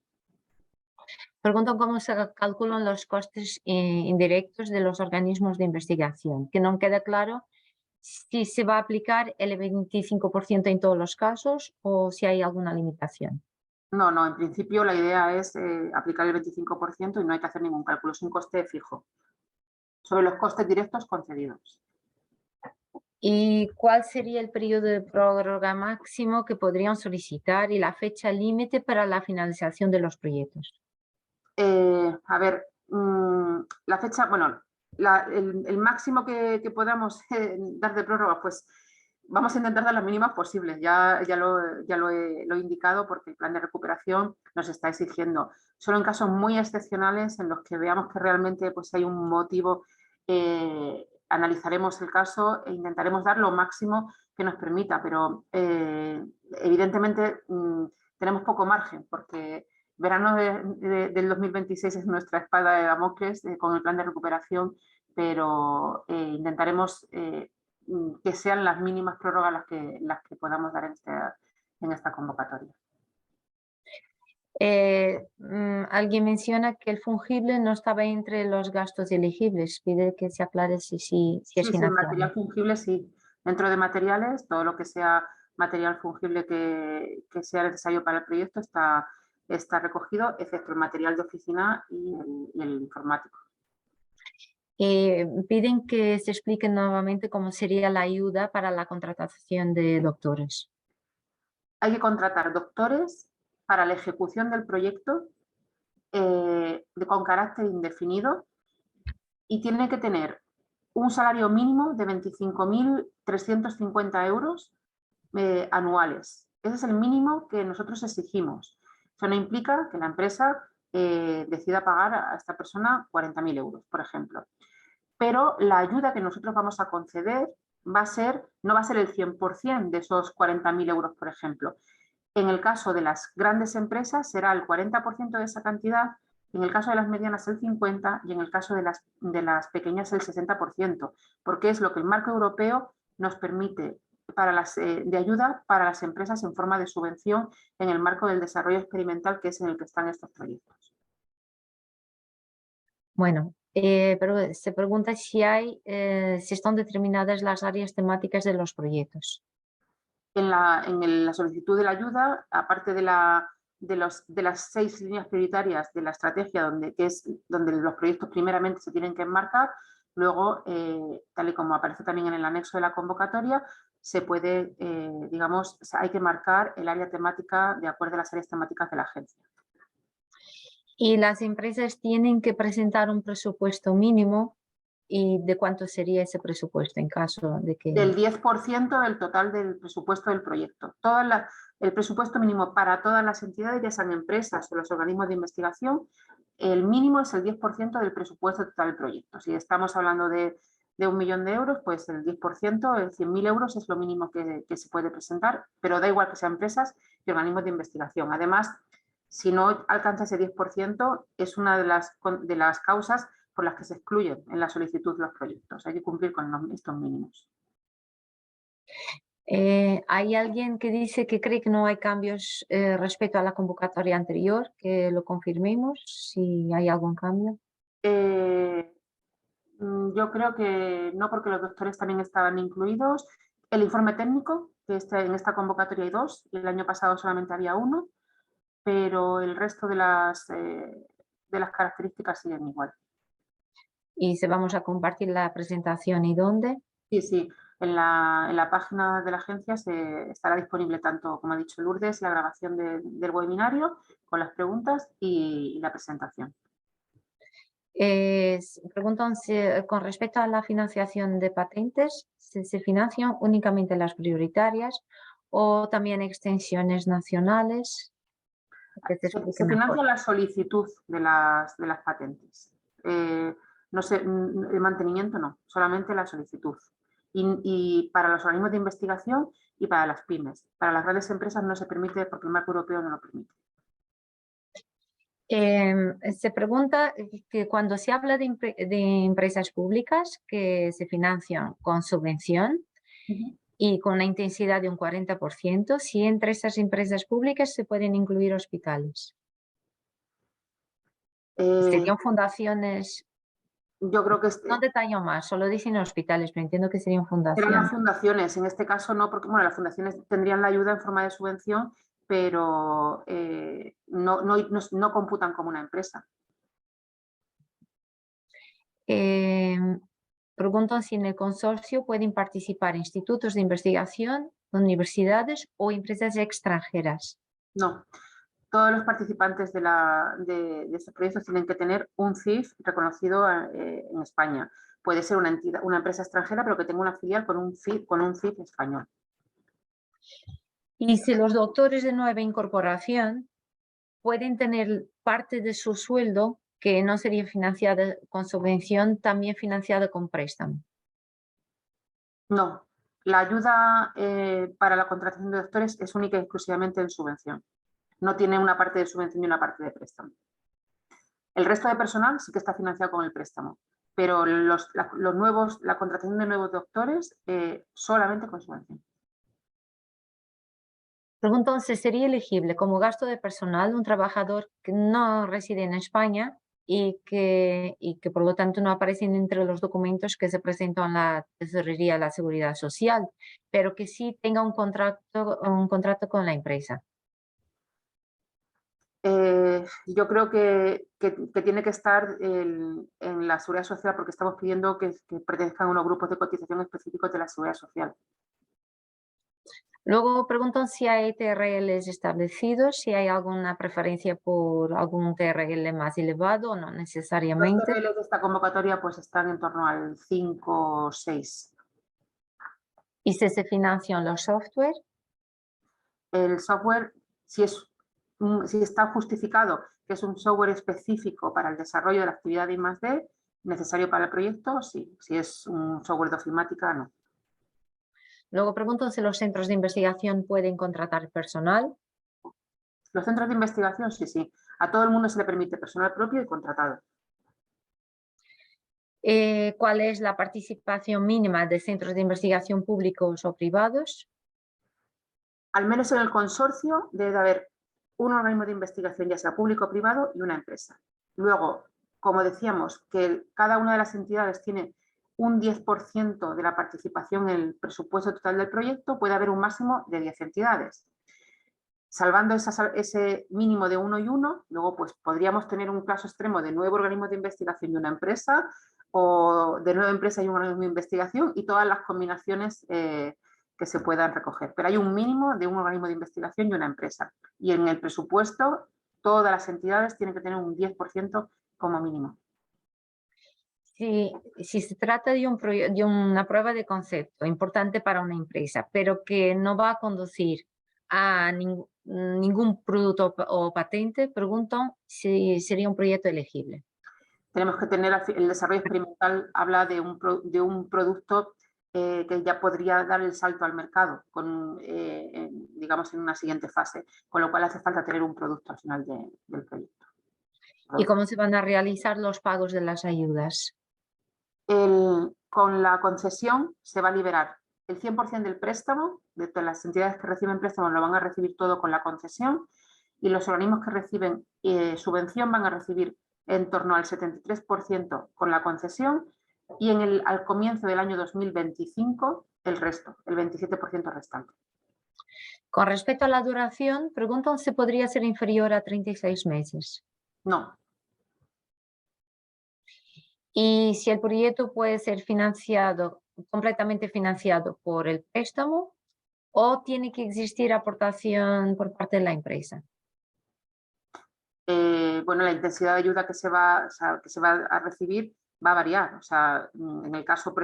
S3: Preguntan cómo se calculan los costes indirectos de los organismos de investigación, que no queda claro si se va a aplicar el 25% en todos los casos o si hay alguna limitación.
S2: No, no, en principio la idea es aplicar el 25% y no hay que hacer ningún cálculo, es un coste fijo sobre los costes directos concedidos.
S3: ¿Y cuál sería el periodo de prórroga máximo que podrían solicitar y la fecha límite para la finalización de los proyectos?
S2: A ver, la fecha, bueno, el máximo que podamos dar de prórroga, pues vamos a intentar dar las mínimas posibles. Ya lo he indicado porque el plan de recuperación nos está exigiendo. Solo en casos muy excepcionales en los que veamos que realmente pues, hay un motivo, analizaremos el caso e intentaremos dar lo máximo que nos permita, pero evidentemente tenemos poco margen porque verano del 2026 es nuestra espada de Damocles con el plan de recuperación, pero intentaremos que sean las mínimas prórrogas las que podamos dar en esta convocatoria.
S3: Alguien menciona que el fungible no estaba entre los gastos elegibles. Pide que se aclare si es financiable.
S2: Material fungible sí. Dentro de materiales, todo lo que sea material fungible que sea necesario para el proyecto está recogido, excepto el material de oficina y el informático.
S3: Piden que se explique nuevamente cómo sería la ayuda para la contratación de doctores.
S2: Hay que contratar doctores para la ejecución del proyecto con carácter indefinido y tiene que tener un salario mínimo de 25.350 euros anuales. Ese es el mínimo que nosotros exigimos. Eso no implica que la empresa decida pagar a esta persona 40.000 euros, por ejemplo. Pero la ayuda que nosotros vamos a conceder no va a ser el 100% de esos 40.000 euros, por ejemplo. En el caso de las grandes empresas será el 40% de esa cantidad, en el caso de las medianas el 50% y en el caso de las pequeñas el 60%, porque es lo que el marco europeo nos permite de ayuda para las empresas en forma de subvención en el marco del desarrollo experimental, que es en el que están estos proyectos.
S3: Bueno, pero se pregunta si están determinadas las áreas temáticas de los proyectos.
S2: En la solicitud de la ayuda, aparte de las 6 líneas prioritarias de la estrategia, donde los proyectos primeramente se tienen que enmarcar, luego, tal y como aparece también en el anexo de la convocatoria, se puede, hay que marcar el área temática de acuerdo a las áreas temáticas de la agencia.
S3: Y las empresas tienen que presentar un presupuesto mínimo. ¿Y de cuánto sería ese presupuesto en caso de que...?
S2: Del 10% del total del presupuesto del proyecto. El presupuesto mínimo para todas las entidades, ya sean empresas o los organismos de investigación, el mínimo es el 10% del presupuesto total del proyecto. Si estamos hablando de 1 millón de euros, pues el 10%, el 100.000 euros es lo mínimo que se puede presentar, pero da igual que sean empresas y organismos de investigación. Además, si no alcanza ese 10%, es una de las causas por las que se excluyen en la solicitud los proyectos. Hay que cumplir con estos mínimos.
S3: Hay alguien que dice que cree que no hay cambios respecto a la convocatoria anterior, que lo confirmemos, si hay algún cambio.
S2: Yo creo que no, porque los doctores también estaban incluidos. El informe técnico, que en esta convocatoria hay 2, el año pasado solamente había 1, pero el resto de las características siguen igual.
S3: ¿Y se vamos a compartir la presentación y dónde?
S2: Sí. En la página de la agencia estará disponible tanto, como ha dicho Lourdes, la grabación del webinario con las preguntas y la presentación.
S3: Preguntan con respecto a la financiación de patentes, si se financian únicamente las prioritarias o también extensiones nacionales.
S2: Se financia la solicitud de las patentes. No sé, el mantenimiento no, solamente la solicitud. Y para los organismos de investigación y para las pymes. Para las grandes empresas no se permite porque el marco europeo no lo permite.
S3: Se pregunta que cuando se habla de empresas públicas que se financian con subvención y con una intensidad de un 40%, si entre esas empresas públicas se pueden incluir hospitales. ¿Serían fundaciones?
S2: Yo creo que
S3: no detallo más, solo dicen hospitales, pero entiendo que serían fundaciones.
S2: Serán las fundaciones, en este caso no, porque las fundaciones tendrían la ayuda en forma de subvención, pero no computan como una empresa.
S3: Preguntan si en el consorcio pueden participar institutos de investigación, universidades o empresas extranjeras.
S2: No, todos los participantes de estos proyectos tienen que tener un CIF reconocido en España. Puede ser una empresa extranjera, pero que tenga una filial con un CIF español.
S3: Y si los doctores de nueva incorporación pueden tener parte de su sueldo que no sería financiada con subvención, también financiada con préstamo.
S2: No, la ayuda para la contratación de doctores es única y exclusivamente en subvención. No tiene una parte de subvención y una parte de préstamo. El resto de personal sí que está financiado con el préstamo, pero la contratación de nuevos doctores solamente con subvención.
S3: Preguntan si sería elegible como gasto de personal un trabajador que no reside en España y que por lo tanto no aparecen entre los documentos que se presentan a la Tesorería de la Seguridad Social, pero que sí tenga un contrato con la empresa.
S2: Yo creo que tiene que estar en la Seguridad Social porque estamos pidiendo que pertenezcan a unos grupos de cotización específicos de la Seguridad Social.
S3: Luego preguntan si hay TRLs establecidos, si hay alguna preferencia por algún TRL más elevado o no necesariamente.
S2: Los TRLs de esta convocatoria pues están en torno al 5 o 6.
S3: ¿Y si se financian los software?
S2: El software, si está justificado que es un software específico para el desarrollo de la actividad de I+D, necesario para el proyecto, sí. Si es un software de ofimática, no.
S3: Luego preguntan si los centros de investigación pueden contratar personal.
S2: Los centros de investigación, sí. A todo el mundo se le permite personal propio y contratado.
S3: ¿Cuál es la participación mínima de centros de investigación públicos o privados?
S2: Al menos en el consorcio debe haber un organismo de investigación, ya sea público o privado, y una empresa. Luego, como decíamos, que cada una de las entidades tiene un 10% de la participación en el presupuesto total del proyecto, puede haber un máximo de 10 entidades. Salvando ese mínimo de 1 y 1, luego pues podríamos tener un caso extremo de 9 organismos de investigación y una empresa, o de 9 empresas y un organismo de investigación, y todas las combinaciones que se puedan recoger. Pero hay un mínimo de un organismo de investigación y una empresa. Y en el presupuesto, todas las entidades tienen que tener un 10% como mínimo.
S3: Si se trata de una prueba de concepto importante para una empresa, pero que no va a conducir a ningún producto o patente, preguntan si sería un proyecto elegible.
S2: Tenemos que tener el desarrollo experimental, habla de un producto que ya podría dar el salto al mercado, digamos en una siguiente fase, con lo cual hace falta tener un producto al final del proyecto.
S3: ¿Y cómo se van a realizar los pagos de las ayudas?
S2: Con la concesión se va a liberar el 100% del préstamo, de todas las entidades que reciben préstamos lo van a recibir todo con la concesión, y los organismos que reciben subvención van a recibir en torno al 73% con la concesión, y al comienzo del año 2025 el resto, el 27% restante.
S3: Con respecto a la duración, preguntan si podría ser inferior a 36 meses.
S2: No.
S3: Y si el proyecto puede ser completamente financiado por el préstamo, o tiene que existir aportación por parte de la empresa.
S2: Bueno, la intensidad de ayuda que se va a recibir va a variar. O sea, en el caso,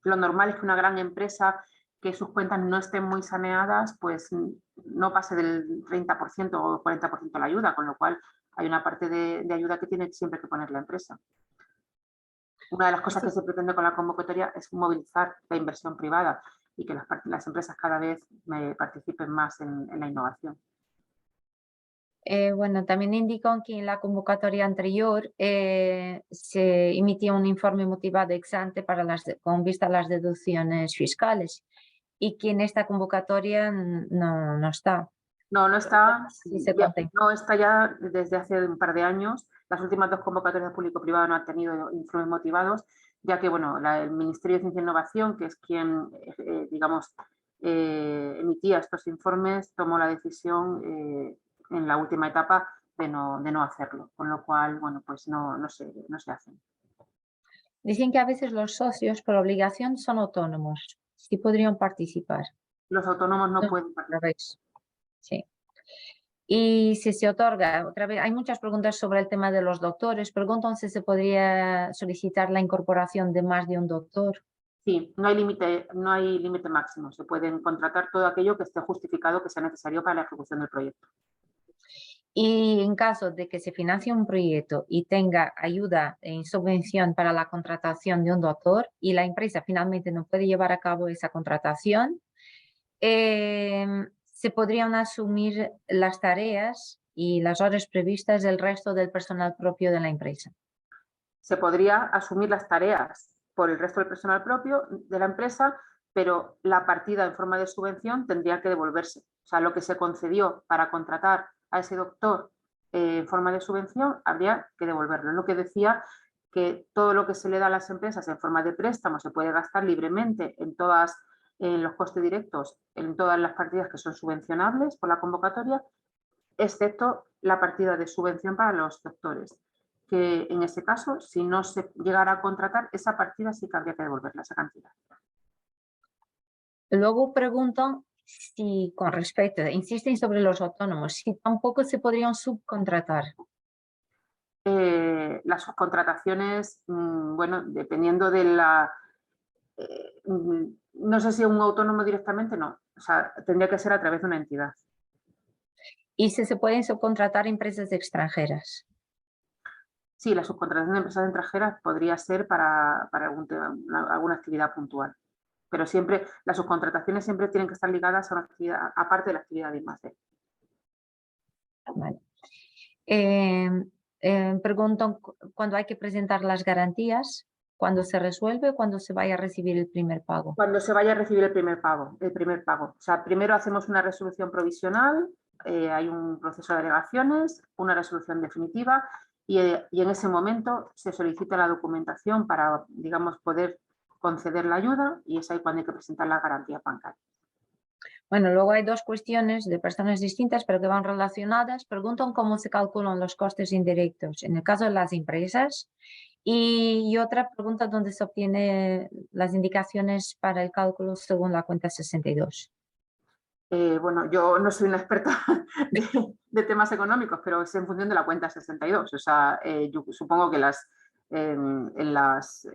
S2: lo normal es que una gran empresa que sus cuentas no estén muy saneadas, pues no pase del 30% o 40% la ayuda, con lo cual hay una parte de ayuda que tiene siempre que poner la empresa. Una de las cosas que se pretende con la convocatoria es movilizar la inversión privada y que las empresas cada vez participen más en la innovación.
S3: Bueno, también indican que en la convocatoria anterior se emitía un informe motivado ex ante con vista a las deducciones fiscales, y que en esta convocatoria no está.
S2: No está.
S3: Sí se
S2: No está ya desde hace un par de años. Las últimas 2 convocatorias público-privado no han tenido informes motivados, ya que bueno, el Ministerio de Ciencia e Innovación, que es quien, digamos, emitía estos informes, tomó la decisión en la última etapa de no hacerlo, con lo cual, bueno, pues no se hacen.
S3: Dicen que a veces los socios por obligación son autónomos, sí podrían participar.
S2: Los autónomos no pueden
S3: Otra
S2: participar.
S3: vez. Sí. Y si se otorga, otra vez, hay muchas preguntas sobre el tema de los doctores. Preguntan si se podría solicitar la incorporación de más de un doctor.
S2: Sí, no hay límite máximo. Se pueden contratar todo aquello que esté justificado que sea necesario para la ejecución del proyecto.
S3: Y en caso de que se financie un proyecto y tenga ayuda en subvención para la contratación de un doctor y la empresa finalmente no puede llevar a cabo esa contratación, se podrían asumir las tareas y las horas previstas del resto del personal propio de la empresa.
S2: Se podría asumir las tareas por el resto del personal propio de la empresa, pero la partida en forma de subvención tendría que devolverse. O sea, lo que se concedió para contratar a ese doctor en forma de subvención habría que devolverlo. Es lo que decía, que todo lo que se le da a las empresas en forma de préstamo se puede gastar libremente en los costes directos, en todas las partidas que son subvencionables por la convocatoria, excepto la partida de subvención para los doctores, que en ese caso, si no se llegara a contratar, esa partida sí que habría que devolverla, esa cantidad.
S3: Luego preguntan si, con respecto, insisten sobre los autónomos, si tampoco se podrían subcontratar.
S2: Las subcontrataciones, bueno, dependiendo de la... no sé si un autónomo directamente, no. O sea, tendría que ser a través de una entidad.
S3: Y si se pueden subcontratar empresas extranjeras.
S2: Sí, la subcontratación de empresas extranjeras podría ser para alguna actividad puntual. Pero siempre, las subcontrataciones siempre tienen que estar ligadas a una actividad, aparte de la actividad de I+D.
S3: Vale. Preguntan cuándo hay que presentar las garantías, cuándo se resuelve, cuándo se vaya a recibir el primer pago.
S2: Cuando se vaya a recibir el primer pago. O sea, primero hacemos una resolución provisional, hay un proceso de alegaciones, una resolución definitiva y en ese momento se solicita la documentación para, digamos, poder conceder la ayuda y es ahí cuando hay que presentar la garantía bancaria.
S3: Bueno, luego hay dos cuestiones de personas distintas, pero que van relacionadas. Preguntan cómo se calculan los costes indirectos en el caso de las empresas y otra pregunta dónde se obtienen las indicaciones para el cálculo según la cuenta 62.
S2: Bueno, yo no soy una experta de temas económicos, pero es en función de la cuenta 62. O sea, yo supongo que en los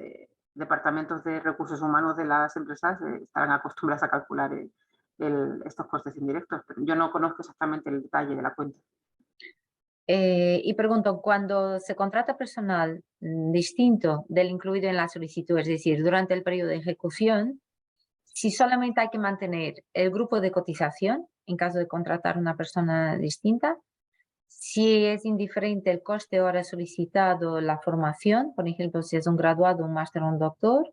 S2: departamentos de recursos humanos de las empresas estarán acostumbrados a calcular estos costes indirectos, pero yo no conozco exactamente el detalle de la cuenta.
S3: Y pregunto, cuando se contrata personal distinto del incluido en la solicitud, es decir, durante el periodo de ejecución, si solamente hay que mantener el grupo de cotización en caso de contratar una persona distinta, si es indiferente el coste hora solicitado, la formación, por ejemplo, si es un graduado, un máster o un doctor,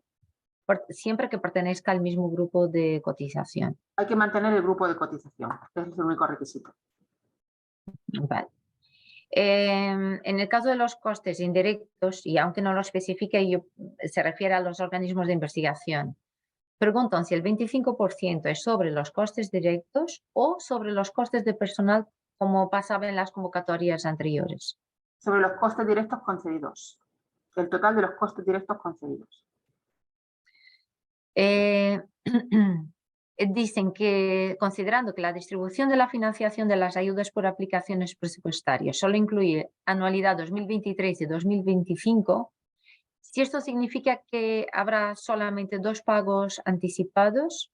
S3: siempre que pertenezca al mismo grupo de cotización.
S2: Hay que mantener el grupo de cotización, ese es el único requisito.
S3: Vale. En el caso de los costes indirectos, y aunque no lo especifique, se refiere a los organismos de investigación, preguntan si el 25% es sobre los costes directos o sobre los costes de personal, como pasaba en las convocatorias anteriores.
S2: Sobre los costes directos concedidos, el total de los costes directos concedidos.
S3: Dicen que, considerando que la distribución de la financiación de las ayudas por aplicaciones presupuestarias solo incluye anualidad 2023 y 2025, si esto significa que habrá solamente 2 pagos anticipados,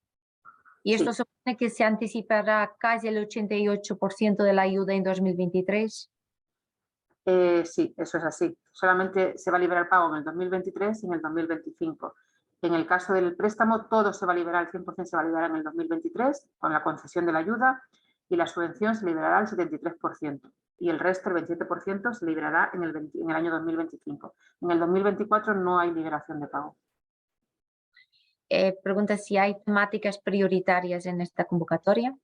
S3: y esto supone que se anticipará casi el 88% de la ayuda en 2023.
S2: Sí, eso es así. Solamente se va a liberar pago en el 2023 y en el 2025. En el caso del préstamo, todo se va a liberar, el 100% se va a liberar en el 2023 con la concesión de la ayuda y la subvención se liberará el 73% y el resto, el 27%, se liberará en el año 2025. En el 2024 no hay liberación de pago.
S3: Pregunta si hay temáticas prioritarias en esta convocatoria.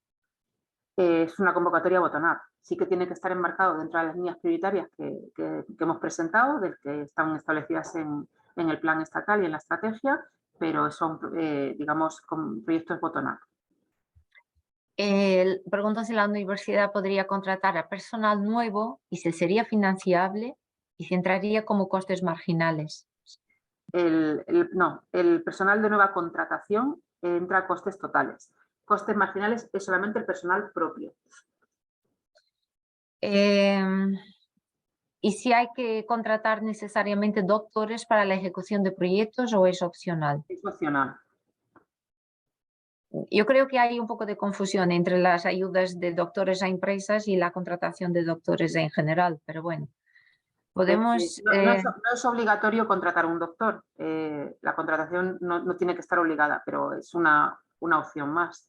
S2: Es una convocatoria bottom-up. Sí que tiene que estar enmarcado dentro de las líneas prioritarias que hemos presentado, que están establecidas en el plan estatal y en la estrategia, pero son, digamos, proyectos bottom-up.
S3: Pregunto si la universidad podría contratar a personal nuevo y si sería financiable y si entraría como costes marginales.
S2: No, el personal de nueva contratación entra a costes totales. Costes marginales es solamente el personal propio.
S3: ¿Y si hay que contratar necesariamente doctores para la ejecución de proyectos o es opcional?
S2: Es opcional.
S3: Yo creo que hay un poco de confusión entre las ayudas de doctores a empresas y la contratación de doctores en general, pero bueno, podemos...
S2: No es obligatorio contratar un doctor. La contratación no tiene que estar obligada, pero es una opción más.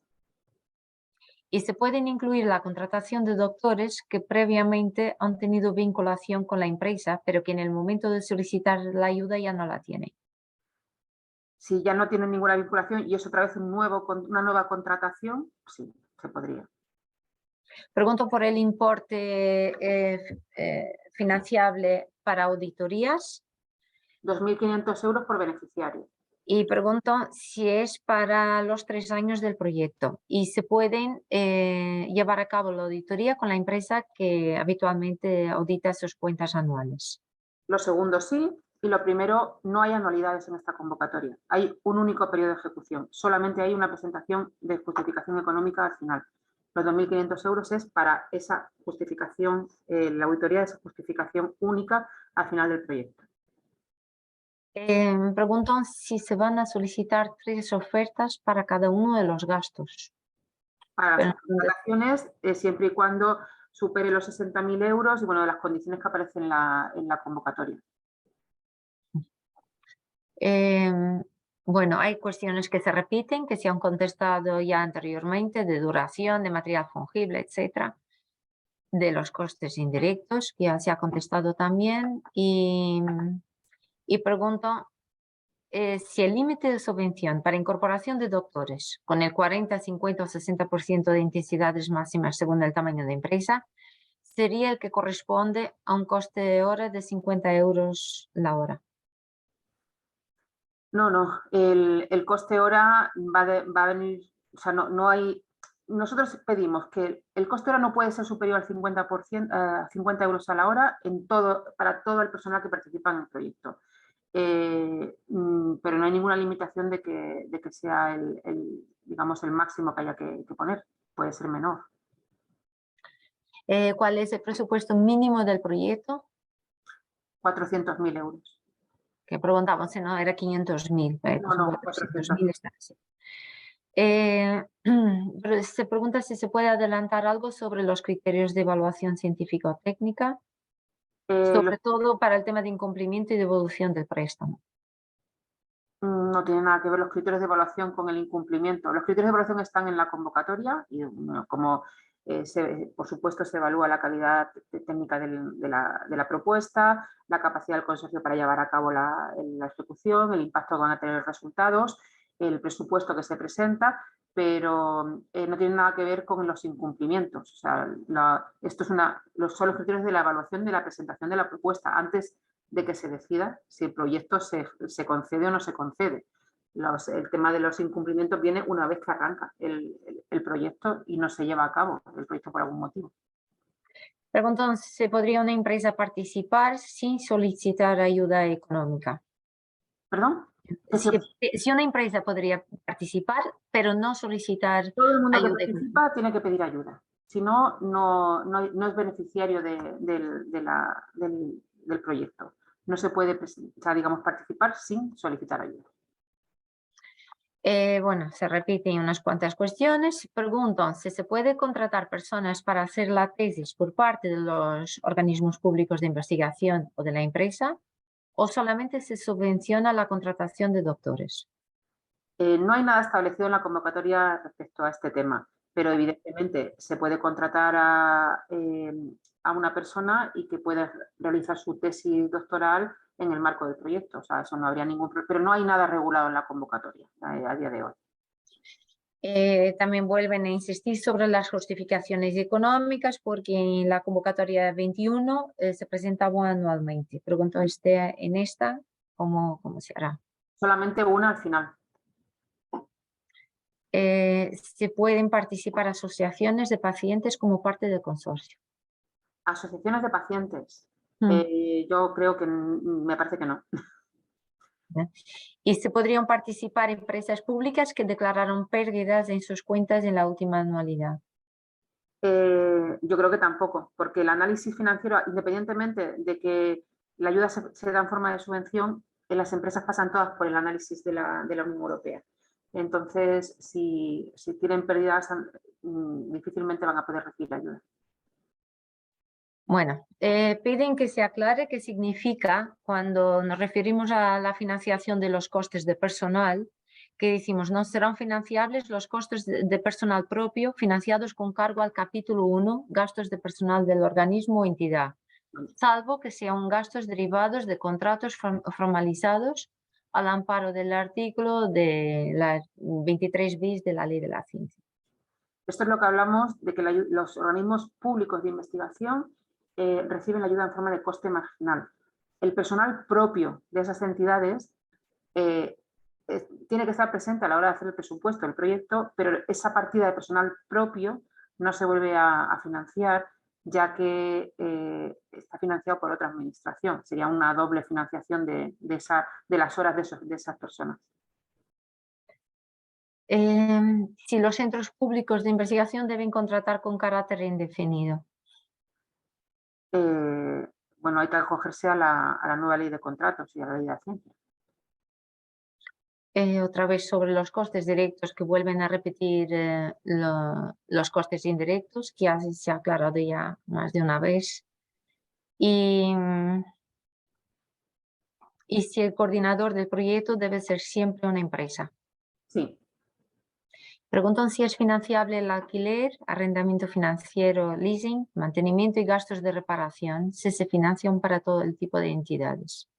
S3: Y se pueden incluir la contratación de doctores que previamente han tenido vinculación con la empresa, pero que en el momento de solicitar la ayuda ya no la tienen.
S2: Si ya no tienen ninguna vinculación y es otra vez una nueva contratación, sí, se podría.
S3: Pregunto por el importe financiable para auditorías
S2: 2.500 euros por beneficiario.
S3: y pregunto si es para los 3 años del proyecto y se pueden llevar a cabo la auditoría con la empresa que habitualmente audita sus cuentas anuales.
S2: Lo segundo sí, y lo primero, no hay anualidades en esta convocatoria. Hay un único periodo de ejecución. Solamente hay una presentación de justificación económica al final. Los 2.500 euros es para esa justificación, la auditoría de esa justificación única al final del proyecto.
S3: Pregunto si se van a solicitar 3 ofertas para cada uno de los gastos.
S2: Para las contrataciones, siempre y cuando supere los 60.000 euros y bueno, de las condiciones que aparecen en la convocatoria.
S3: Bueno, hay cuestiones que se repiten, que se han contestado ya anteriormente, de duración, de material fungible, etcétera, de los costes indirectos, que ya se ha contestado también, y pregunto si el límite de subvención para incorporación de doctores, con el 40, 50 o 60% de intensidades máximas según el tamaño de empresa, sería el que corresponde a un coste de hora de 50 euros la hora.
S2: No, el coste hora va a venir, o sea, no hay, nosotros pedimos que el coste hora no puede ser superior al 50%, a 50 euros a la hora para todo el personal que participa en el proyecto. Pero no hay ninguna limitación de que sea digamos, el máximo que haya que poner, puede ser menor.
S3: ¿Cuál es el presupuesto mínimo del proyecto?
S2: 400.000 euros.
S3: Que preguntamos si no era 500.000.
S2: No,
S3: 400.000 está así. Pero se pregunta si se puede adelantar algo sobre los criterios de evaluación científico-técnica, sobre todo para el tema de incumplimiento y devolución del préstamo.
S2: No tiene nada que ver los criterios de evaluación con el incumplimiento. Los criterios de evaluación están en la convocatoria y como por supuesto se evalúa la calidad técnica de la propuesta, la capacidad del consorcio para llevar a cabo la ejecución, el impacto que van a tener los resultados, el presupuesto que se presenta, pero no tiene nada que ver con los incumplimientos. O sea, esto son los criterios de la evaluación de la presentación de la propuesta antes de que se decida si el proyecto se concede o no se concede. El tema de los incumplimientos viene una vez que arranca el proyecto y no se lleva a cabo el proyecto por algún motivo.
S3: Pregunto si podría una empresa participar sin solicitar ayuda económica.
S2: ¿Perdón?
S3: Si una empresa podría participar, pero no solicitar
S2: todo el mundo
S3: ayuda
S2: que participa tiene que pedir ayuda. Si no, no es beneficiario del proyecto. No se puede, digamos, participar sin solicitar ayuda.
S3: Bueno, se repiten unas cuantas cuestiones. Pregunto si se puede contratar personas para hacer la tesis por parte de los organismos públicos de investigación o de la empresa, o solamente se subvenciona la contratación de doctores.
S2: No hay nada establecido en la convocatoria respecto a este tema, pero evidentemente se puede contratar a una persona y que pueda realizar su tesis doctoral en el marco del proyecto. O sea, eso no habría ningún problema, pero no hay nada regulado en la convocatoria a día de hoy.
S3: También vuelven a insistir sobre las justificaciones económicas porque en la convocatoria 21 se presentaba anualmente. Pregunto en esta, ¿cómo se hará?
S2: Solamente una al final.
S3: se pueden participar asociaciones de pacientes como parte del consorcio.
S2: Asociaciones de pacientes.
S3: Mm.
S2: Yo creo que me parece que no.
S3: Y se podrían participar empresas públicas que declararon pérdidas en sus cuentas en la última anualidad.
S2: Yo creo que tampoco, porque el análisis financiero, independientemente de que la ayuda se da en forma de subvención, las empresas pasan todas por el análisis de la Unión Europea. Entonces, si tienen pérdidas, difícilmente van a poder recibir ayuda.
S3: Bueno, piden que se aclare qué significa cuando nos referimos a la financiación de los costes de personal, que decimos no serán financiables los costes de personal propio financiados con cargo al capítulo 1, gastos de personal del organismo o entidad, salvo que sean gastos derivados de contratos formalizados al amparo del artículo de la 23 bis de la Ley de la Ciencia.
S2: Esto es lo que hablamos de que los organismos públicos de investigación reciben la ayuda en forma de coste marginal. El personal propio de esas entidades tiene que estar presente a la hora de hacer el presupuesto del proyecto, pero esa partida de personal propio no se vuelve a financiar, ya que está financiado por otra administración. Sería una doble financiación de las horas de esas personas.
S3: Si los centros públicos de investigación deben contratar con carácter indefinido.
S2: Bueno, hay que acogerse a la nueva ley de contratos y a la ley de ciencia.
S3: Otra vez sobre los costes directos, que vuelven a repetir los costes indirectos, que ya se ha aclarado ya más de una vez. Y si el coordinador del proyecto debe ser siempre una empresa.
S2: Sí.
S3: Preguntan si es financiable el alquiler, arrendamiento financiero, leasing, mantenimiento y gastos de reparación, si se financian para todo el tipo de entidades.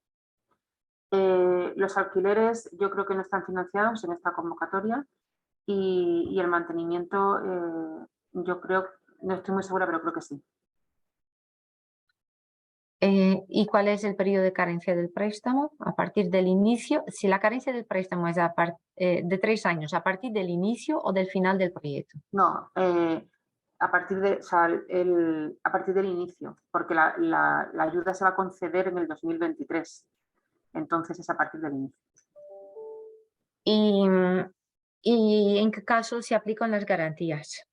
S2: Los alquileres yo creo que no están financiados en esta convocatoria y el mantenimiento yo creo, no estoy muy segura, pero creo que sí.
S3: ¿Y cuál es el periodo de carencia del préstamo? A partir del inicio, si la carencia del préstamo es de 3 años, ¿a partir del inicio o del final del proyecto?
S2: No, a partir del inicio, porque la ayuda se va a conceder en el 2023. Entonces es a partir del inicio.
S3: ¿Y en qué caso se aplican las garantías?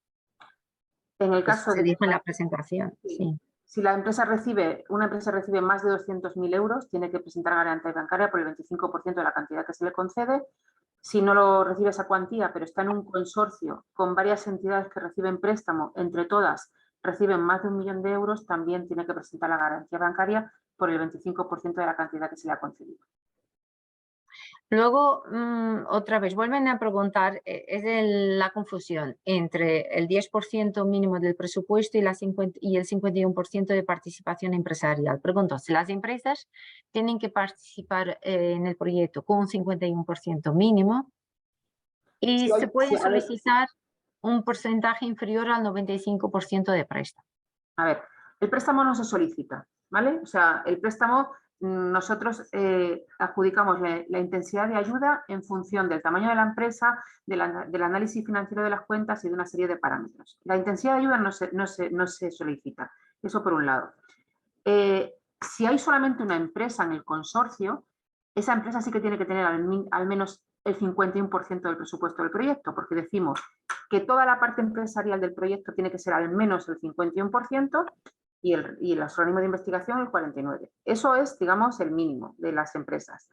S2: En el caso
S3: se
S2: de
S3: dijo en la presentación, sí.
S2: Si una empresa recibe más de 200.000 euros, tiene que presentar garantía bancaria por el 25% de la cantidad que se le concede. Si no lo recibe esa cuantía, pero está en un consorcio con varias entidades que reciben préstamo, entre todas reciben más de 1 millón de euros, también tiene que presentar la garantía bancaria por el 25% de la cantidad que se le ha concedido.
S3: Luego, otra vez, vuelven a preguntar, es la confusión entre el 10% mínimo del presupuesto y el 51% de participación empresarial. Pregunto, si las empresas tienen que participar en el proyecto con un 51% mínimo y se puede solicitar un porcentaje inferior al 95% de préstamo.
S2: A ver, el préstamo no se solicita, ¿vale? O sea, el préstamo nosotros adjudicamos la intensidad de ayuda en función del tamaño de la empresa, del análisis financiero de las cuentas y de una serie de parámetros. La intensidad de ayuda no se solicita, eso por un lado. Si hay solamente una empresa en el consorcio, esa empresa sí que tiene que tener al menos el 51% del presupuesto del proyecto, porque decimos que toda la parte empresarial del proyecto tiene que ser al menos el 51% y el organismo de investigación el 49%. Eso es, digamos, el mínimo de las empresas.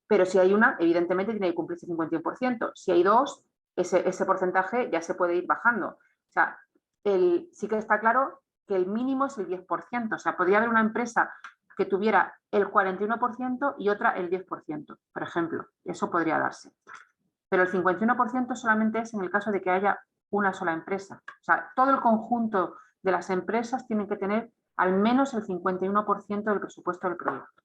S2: Pero si hay una, evidentemente tiene que cumplirse el 51%. Si hay dos, ese porcentaje ya se puede ir bajando. O sea, sí que está claro que el mínimo es el 10%. O sea, podría haber una empresa que tuviera el 41% y otra el 10%, por ejemplo. Eso podría darse. Pero el 51% solamente es en el caso de que haya una sola empresa. O sea, todo el conjunto de las empresas tienen que tener al menos el 51% del presupuesto del proyecto.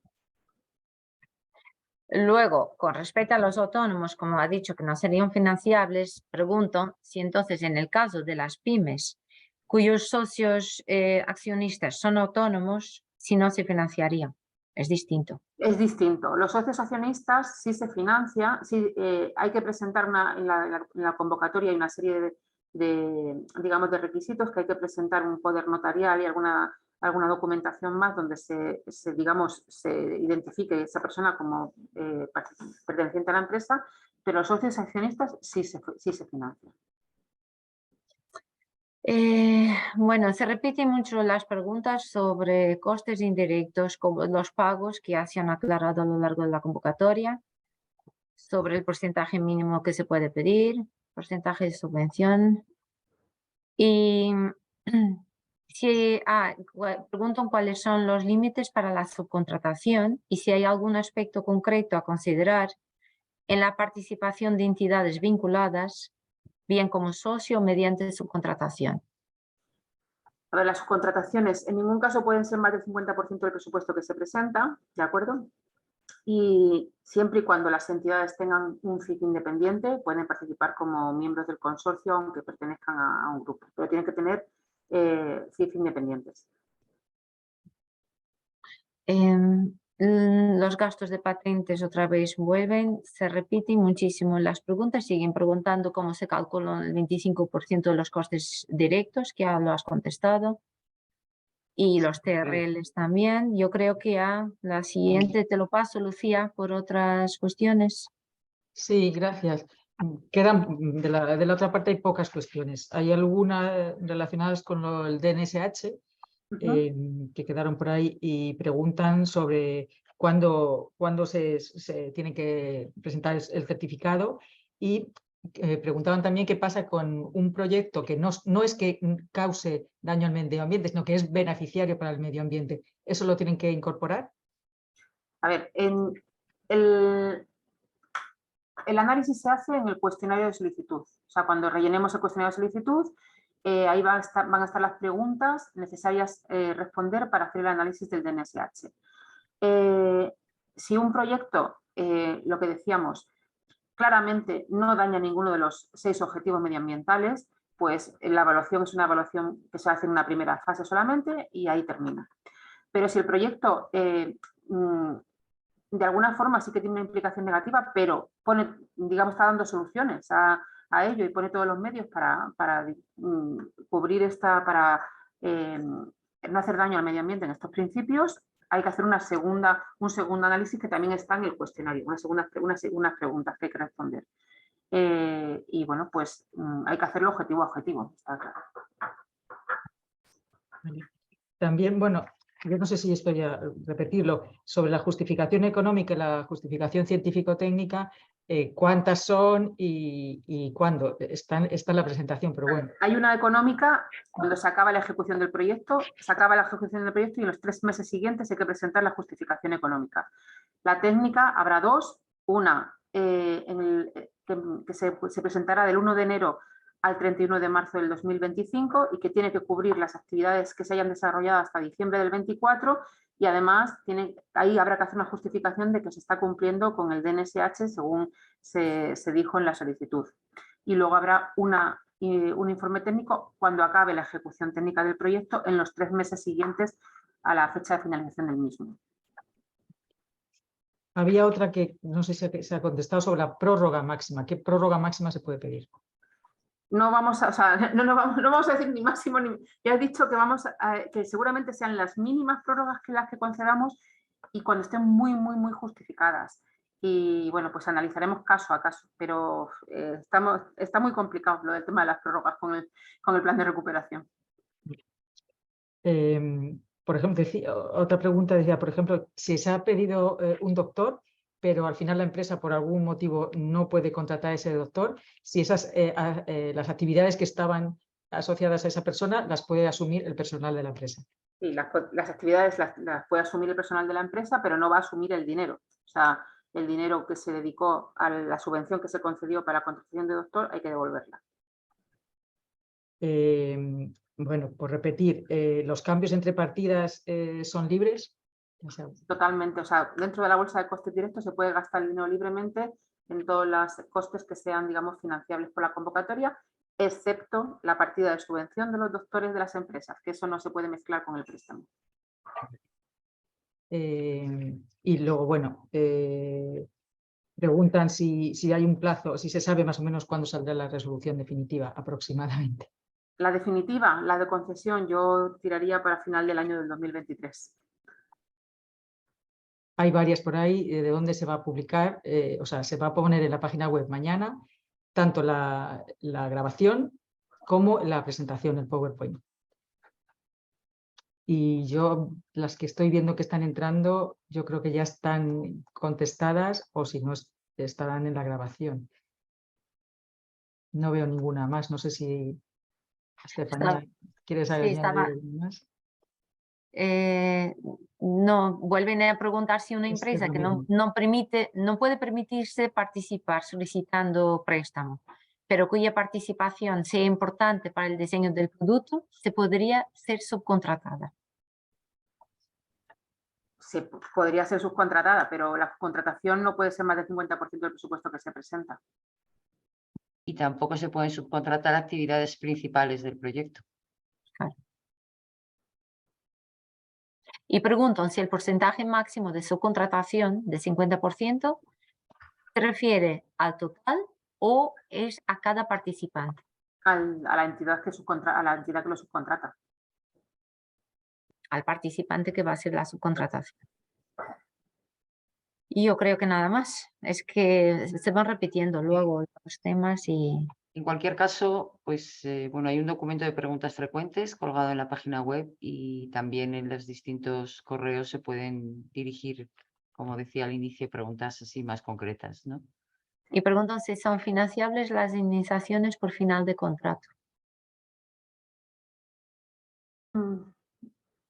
S3: Luego, con respecto a los autónomos, como ha dicho que no serían financiables, pregunto si entonces en el caso de las pymes cuyos socios accionistas son autónomos, si no se financiarían. Es distinto.
S2: Es distinto. Los socios accionistas sí se financia, sí, hay que presentar en la convocatoria hay una serie digamos, de requisitos que hay que presentar un poder notarial y alguna documentación más donde digamos, se identifique esa persona como perteneciente a la empresa, pero los socios accionistas sí se financian.
S3: Bueno, se repiten mucho las preguntas sobre costes indirectos, como los pagos que ya se han aclarado a lo largo de la convocatoria, sobre el porcentaje mínimo que se puede pedir, porcentaje de subvención. Y preguntan cuáles son los límites para la subcontratación y si hay algún aspecto concreto a considerar en la participación de entidades vinculadas, bien como socio o mediante subcontratación.
S2: A ver, las subcontrataciones en ningún caso pueden ser más del 50% del presupuesto que se presenta, ¿de acuerdo? Y siempre y cuando las entidades tengan un CIF independiente, pueden participar como miembros del consorcio, aunque pertenezcan a un grupo, pero tienen que tener CIF independientes.
S3: Los gastos de patentes otra vez vuelven, se repiten muchísimo las preguntas, siguen preguntando cómo se calculan el 25% de los costes directos, que ya lo has contestado, y los TRLs también. Yo creo que ya la siguiente te lo paso, Lucía, por otras cuestiones.
S4: Sí, gracias. Quedan, de la otra parte hay pocas cuestiones. Hay algunas relacionadas con el DNSH que quedaron por ahí y preguntan sobre cuándo se tiene que presentar el certificado y preguntaban también qué pasa con un proyecto que no es que cause daño al medio ambiente, sino que es beneficiario para el medio ambiente. ¿Eso lo tienen que incorporar?
S2: A ver, el análisis se hace en el cuestionario de solicitud. O sea, cuando rellenemos el cuestionario de solicitud, ahí van a estar las preguntas necesarias responder para hacer el análisis del DNSH. Si un proyecto, lo que decíamos, claramente no daña ninguno de los 6 objetivos medioambientales, pues la evaluación es una evaluación que se hace en una primera fase solamente y ahí termina. Pero si el proyecto de alguna forma sí que tiene una implicación negativa, pero pone, digamos, está dando soluciones a ello y pone todos los medios para cubrir para no hacer daño al medio ambiente en estos principios, hay que hacer un segundo análisis que también está en el cuestionario, unas segundas preguntas que hay que responder. Y bueno, pues hay que hacerlo objetivo a objetivo, está claro.
S4: También, bueno, yo no sé si esto ya repetirlo, sobre la justificación económica y la justificación científico-técnica, cuántas son y cuándo. Está en la presentación, pero bueno.
S2: Hay una económica cuando se acaba la ejecución del proyecto, y en los 3 meses siguientes hay que presentar la justificación económica. La técnica habrá 2, una que se presentará del 1 de enero al 31 de marzo del 2025 y que tiene que cubrir las actividades que se hayan desarrollado hasta diciembre del 24 y además ahí habrá que hacer una justificación de que se está cumpliendo con el DNSH según se dijo en la solicitud. Y luego habrá un informe técnico cuando acabe la ejecución técnica del proyecto en los 3 meses siguientes a la fecha de finalización del mismo.
S4: Había otra que no sé si se ha contestado sobre la prórroga máxima. ¿Qué prórroga máxima se puede pedir?
S2: No vamos a decir ni máximo ni... Ya he dicho que seguramente sean las mínimas prórrogas que las que concedamos y cuando estén muy, muy, muy justificadas. Y bueno, pues analizaremos caso a caso, pero está muy complicado lo del tema de las prórrogas con el plan de recuperación.
S4: Por ejemplo, otra pregunta decía, por ejemplo, si se ha pedido un doctor, pero al final la empresa por algún motivo no puede contratar a ese doctor, si las actividades que estaban asociadas a esa persona las puede asumir el personal de la empresa.
S2: Sí, las actividades las puede asumir el personal de la empresa, pero no va a asumir el dinero. O sea, el dinero que se dedicó a la subvención que se concedió para la contratación de doctor hay que devolverla.
S4: Bueno, por repetir, ¿los cambios entre partidas son libres?
S2: Totalmente, o sea, dentro de la bolsa de costes directos se puede gastar el dinero libremente en todos los costes que sean, digamos, financiables por la convocatoria, excepto la partida de subvención de los doctores de las empresas, que eso no se puede mezclar con el préstamo.
S4: Y luego, bueno, preguntan si hay un plazo, si se sabe más o menos cuándo saldrá la resolución definitiva aproximadamente.
S2: La definitiva, la de concesión, yo tiraría para final del año del 2023.
S4: Hay varias por ahí de dónde se va a publicar, o sea, se va a poner en la página web mañana tanto la grabación como la presentación, el PowerPoint. Y yo, las que estoy viendo que están entrando, yo creo que ya están contestadas o si no estarán en la grabación. No veo ninguna más, no sé si Estefanía, ¿quieres
S3: sí,
S4: añadir
S3: estaba.
S4: algo más?
S3: No, vuelven a preguntar si una
S4: Es
S3: empresa
S4: lo
S3: que
S4: mismo.
S3: no puede permitirse participar solicitando préstamo, pero cuya participación sea importante para el diseño del producto, se podría ser subcontratada.
S2: Podría ser subcontratada, pero la subcontratación no puede ser más del 50% del presupuesto que se presenta.
S1: Y tampoco se pueden subcontratar actividades principales del proyecto.
S3: Claro. Y preguntan si el porcentaje máximo de subcontratación de 50% se refiere al total o es a cada participante.
S2: A la entidad que lo subcontrata.
S3: Al participante que va a ser la subcontratación. Y yo creo que nada más, es que se van repitiendo luego los temas y
S1: En cualquier caso, pues bueno, hay un documento de preguntas frecuentes colgado en la página web y también en los distintos correos se pueden dirigir, como decía al inicio, preguntas así más concretas, ¿no?
S3: preguntan si son financiables las indemnizaciones por final de contrato.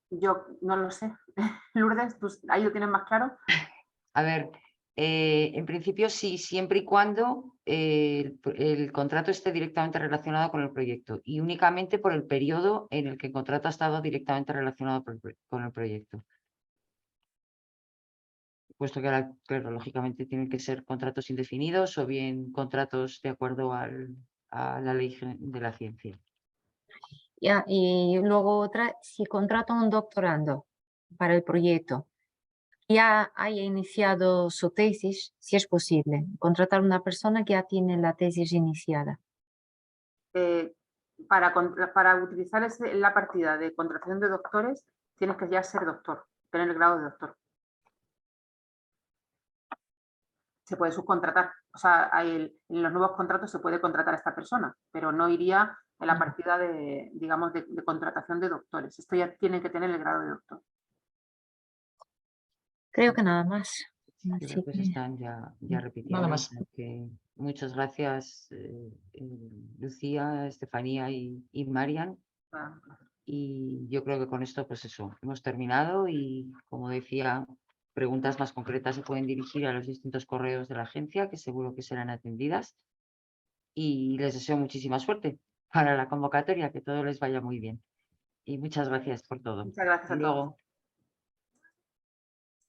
S2: Yo no lo sé. Lourdes, ¿tú ahí lo tienes más claro?
S1: A ver, en principio sí, siempre y cuando el contrato esté directamente relacionado con el proyecto y únicamente por el periodo en el que el contrato ha estado directamente relacionado con el proyecto. Puesto que ahora, claro, lógicamente tienen que ser contratos indefinidos o bien contratos de acuerdo a la ley de la ciencia.
S3: Ya, y luego otra, si contrata un doctorando para el proyecto, ya haya iniciado su tesis, si es posible, contratar a una persona que ya tiene la tesis iniciada.
S2: Para utilizar la partida de contratación de doctores, tienes que ya ser doctor, tener el grado de doctor. Se puede subcontratar, o sea, en los nuevos contratos se puede contratar a esta persona, pero no iría en la partida de, digamos, de contratación de doctores. Esto ya tiene que tener el grado de doctor.
S3: Creo que nada más.
S1: Yo
S3: Así
S1: creo que se
S3: que-
S1: están ya repitiendo.
S4: Nada más.
S1: Muchas gracias, Lucía, Estefanía y Marian.
S2: Ah,
S1: Y yo creo que con esto, pues eso, hemos terminado y, como decía, preguntas más concretas se pueden dirigir a los distintos correos de la agencia, que seguro que serán atendidas. Y les deseo muchísima suerte para la convocatoria, que todo les vaya muy bien. Y muchas gracias por todo.
S2: muchas gracias
S1: Hasta
S2: a todos.
S1: luego.